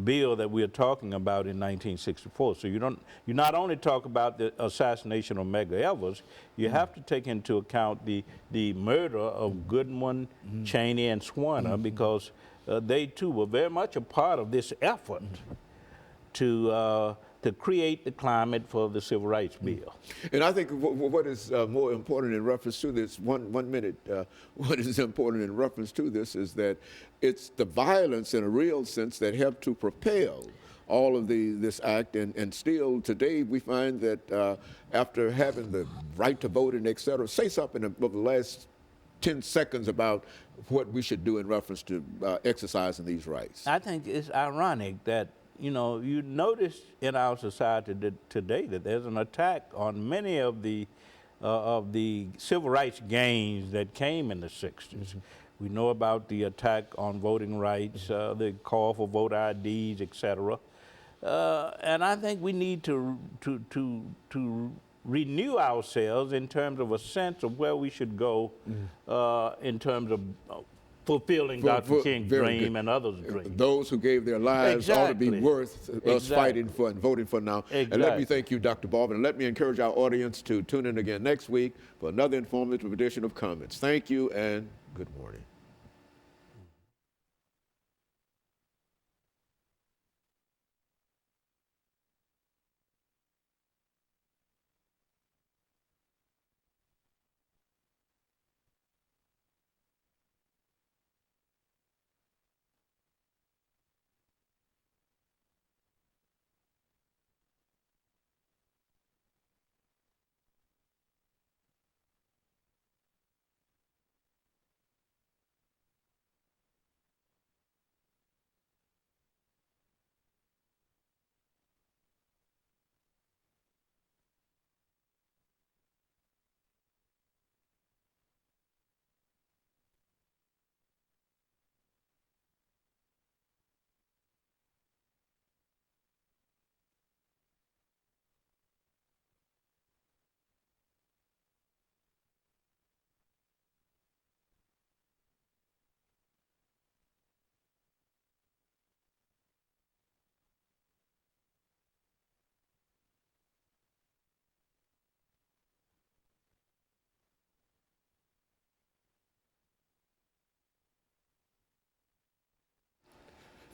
bill that we're talking about in 1964. So you not only talk about the assassination of Medgar Evers, you have to take into account the murder of Goodwin, Cheney, and Swarner, because they too were very much a part of this effort to create the climate for the Civil Rights Bill. And I think what is more important in reference to this, one minute, what is important in reference to this is that it's the violence in a real sense that helped to propel all of this act, and still today we find that after having the right to vote and et cetera, say something over the last 10 seconds about what we should do in reference to exercising these rights. I think it's ironic that, you notice in our society today that there's an attack on many of the civil rights gains that came in the 60s. We know about the attack on voting rights, the call for voter IDs, et cetera. And I think we need to renew ourselves in terms of a sense of where we should go in terms of fulfilling Dr. King's dream and others' dream. Those who gave their lives ought to be worth us fighting for and voting for now. Exactly. And let me thank you, Dr. Baldwin, and let me encourage our audience to tune in again next week for another informative edition of Comments. Thank you and good morning.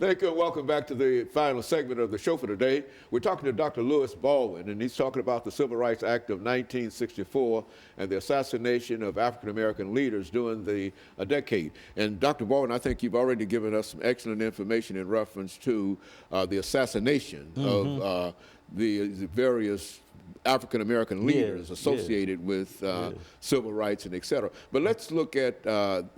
Thank you and welcome back to the final segment of the show for today. We're talking to Dr. Lewis Baldwin, and he's talking about the Civil Rights Act of 1964 and the assassination of African-American leaders during the decade. And Dr. Baldwin, I think you've already given us some excellent information in reference to the assassination of the various African-American leaders associated with civil rights and et cetera. But let's look at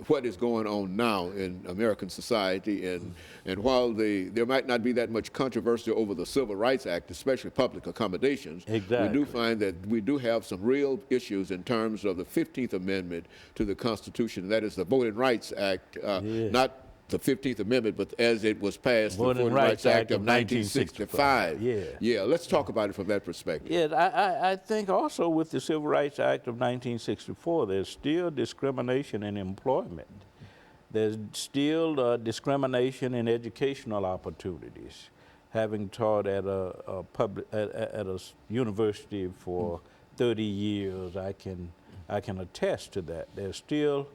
what is going on now in American society. And while there might not be that much controversy over the Civil Rights Act, especially public accommodations, we do find that we do have some real issues in terms of the 15th Amendment to the Constitution. That is the Voting Rights Act, not the 15th Amendment, but as it was passed, the Voting Rights Act of 1965. Yeah, let's talk about it from that perspective. Yes, I think also with the Civil Rights Act of 1964, there's still discrimination in employment. There's still discrimination in educational opportunities. Having taught at a university for 30 years, I can attest to that. There's still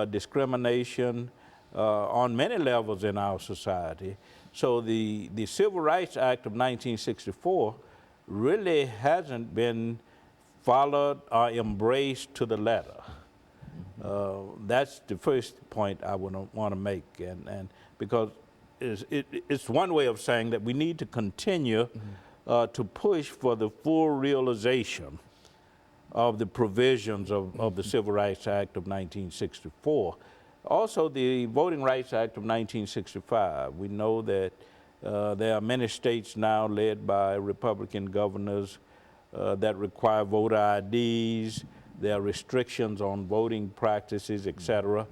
discrimination on many levels in our society. So the Civil Rights Act of 1964 really hasn't been followed or embraced to the letter. That's the first point I want to make, and because it's one way of saying that we need to continue to push for the full realization of the provisions of the Civil Rights Act of 1964. Also, the Voting Rights Act of 1965. We know that there are many states now led by Republican governors that require voter IDs. There are restrictions on voting practices, et cetera.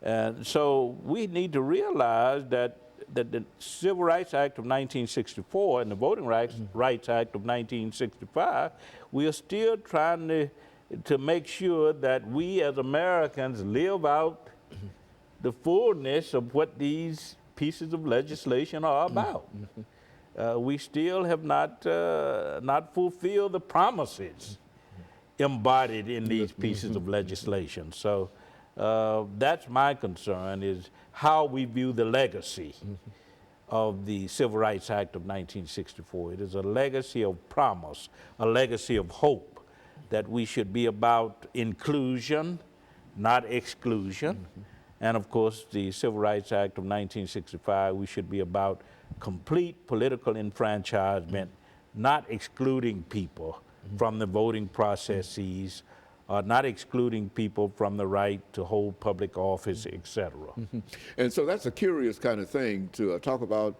And so we need to realize that the Civil Rights Act of 1964 and the Voting Rights Act of 1965, we are still trying to make sure that we as Americans live out the fullness of what these pieces of legislation are about. We still have not fulfilled the promises embodied in these pieces of legislation. So that's my concern, is how we view the legacy of the Civil Rights Act of 1964. It is a legacy of promise, a legacy of hope, that we should be about inclusion, not exclusion. And of course, the Civil Rights Act of 1965, we should be about complete political enfranchisement, not excluding people from the voting processes, not excluding people from the right to hold public office, et cetera. And so that's a curious kind of thing to talk about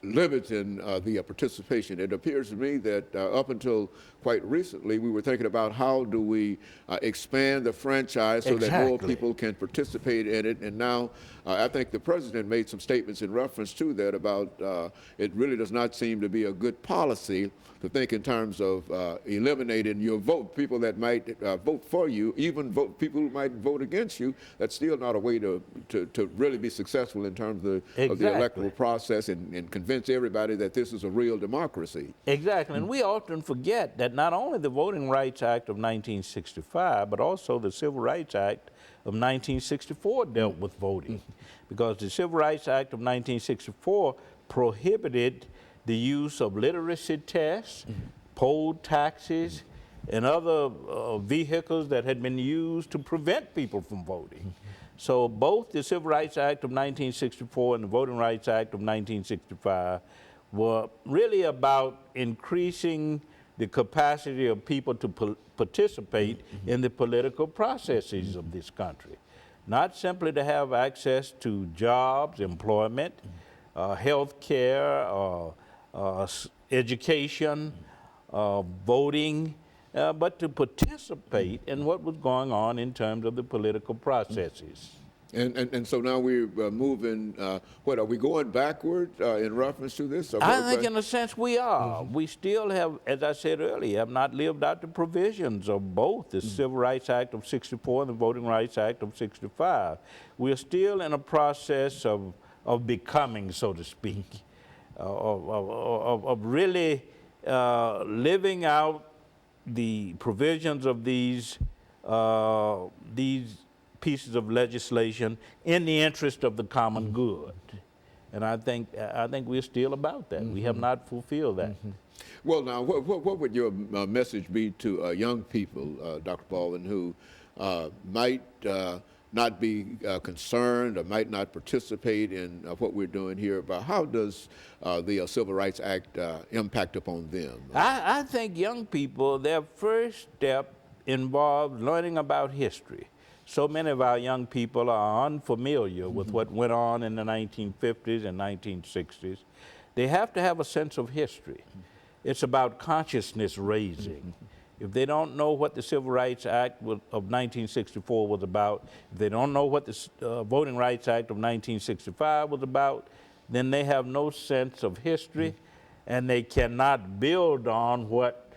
limiting the participation. It appears to me that up until quite recently, we were thinking about how do we expand the franchise so that more people can participate in it. And now I think the president made some statements in reference to that about it really does not seem to be a good policy to think in terms of eliminating your vote, people that might vote for you, even people who might vote against you. That's still not a way to really be successful in terms of the electoral process and convince everybody that this is a real democracy. Exactly, and we often forget that not only the Voting Rights Act of 1965, but also the Civil Rights Act of 1964 dealt with voting, because the Civil Rights Act of 1964 prohibited the use of literacy tests, poll taxes, and other vehicles that had been used to prevent people from voting. So both the Civil Rights Act of 1964 and the Voting Rights Act of 1965 were really about increasing the capacity of people to participate in the political processes of this country. Not simply to have access to jobs, employment, health care, education, voting, but to participate in what was going on in terms of the political processes. And so now we're moving, what, are we going backward in reference to this? I think in a sense we are. We still have, as I said earlier, have not lived out the provisions of both the Civil Rights Act of 64 and the Voting Rights Act of 65. We're still in a process of becoming, so to speak, of really living out the provisions of these pieces of legislation in the interest of the common good. And I think we're still about that. We have not fulfilled that. Well, now, what would your message be to young people, Dr. Baldwin, who might not be concerned or might not participate in what we're doing here? About how does the Civil Rights Act impact upon them? I think young people, their first step involves learning about history. So many of our young people are unfamiliar with what went on in the 1950s and 1960s. They have to have a sense of history. It's about consciousness raising. If they don't know what the Civil Rights Act of 1964 was about, if they don't know what the Voting Rights Act of 1965 was about, then they have no sense of history, and they cannot build on what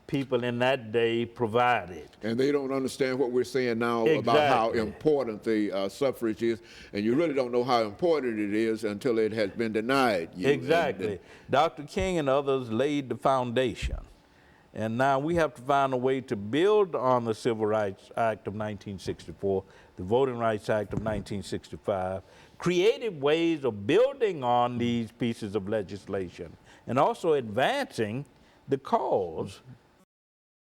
people in that day provided. And they don't understand what we're saying now about how important the suffrage is, and you really don't know how important it is until it has been denied you. Exactly. Dr. King and others laid the foundation. And now we have to find a way to build on the Civil Rights Act of 1964, the Voting Rights Act of 1965, creative ways of building on these pieces of legislation and also advancing the cause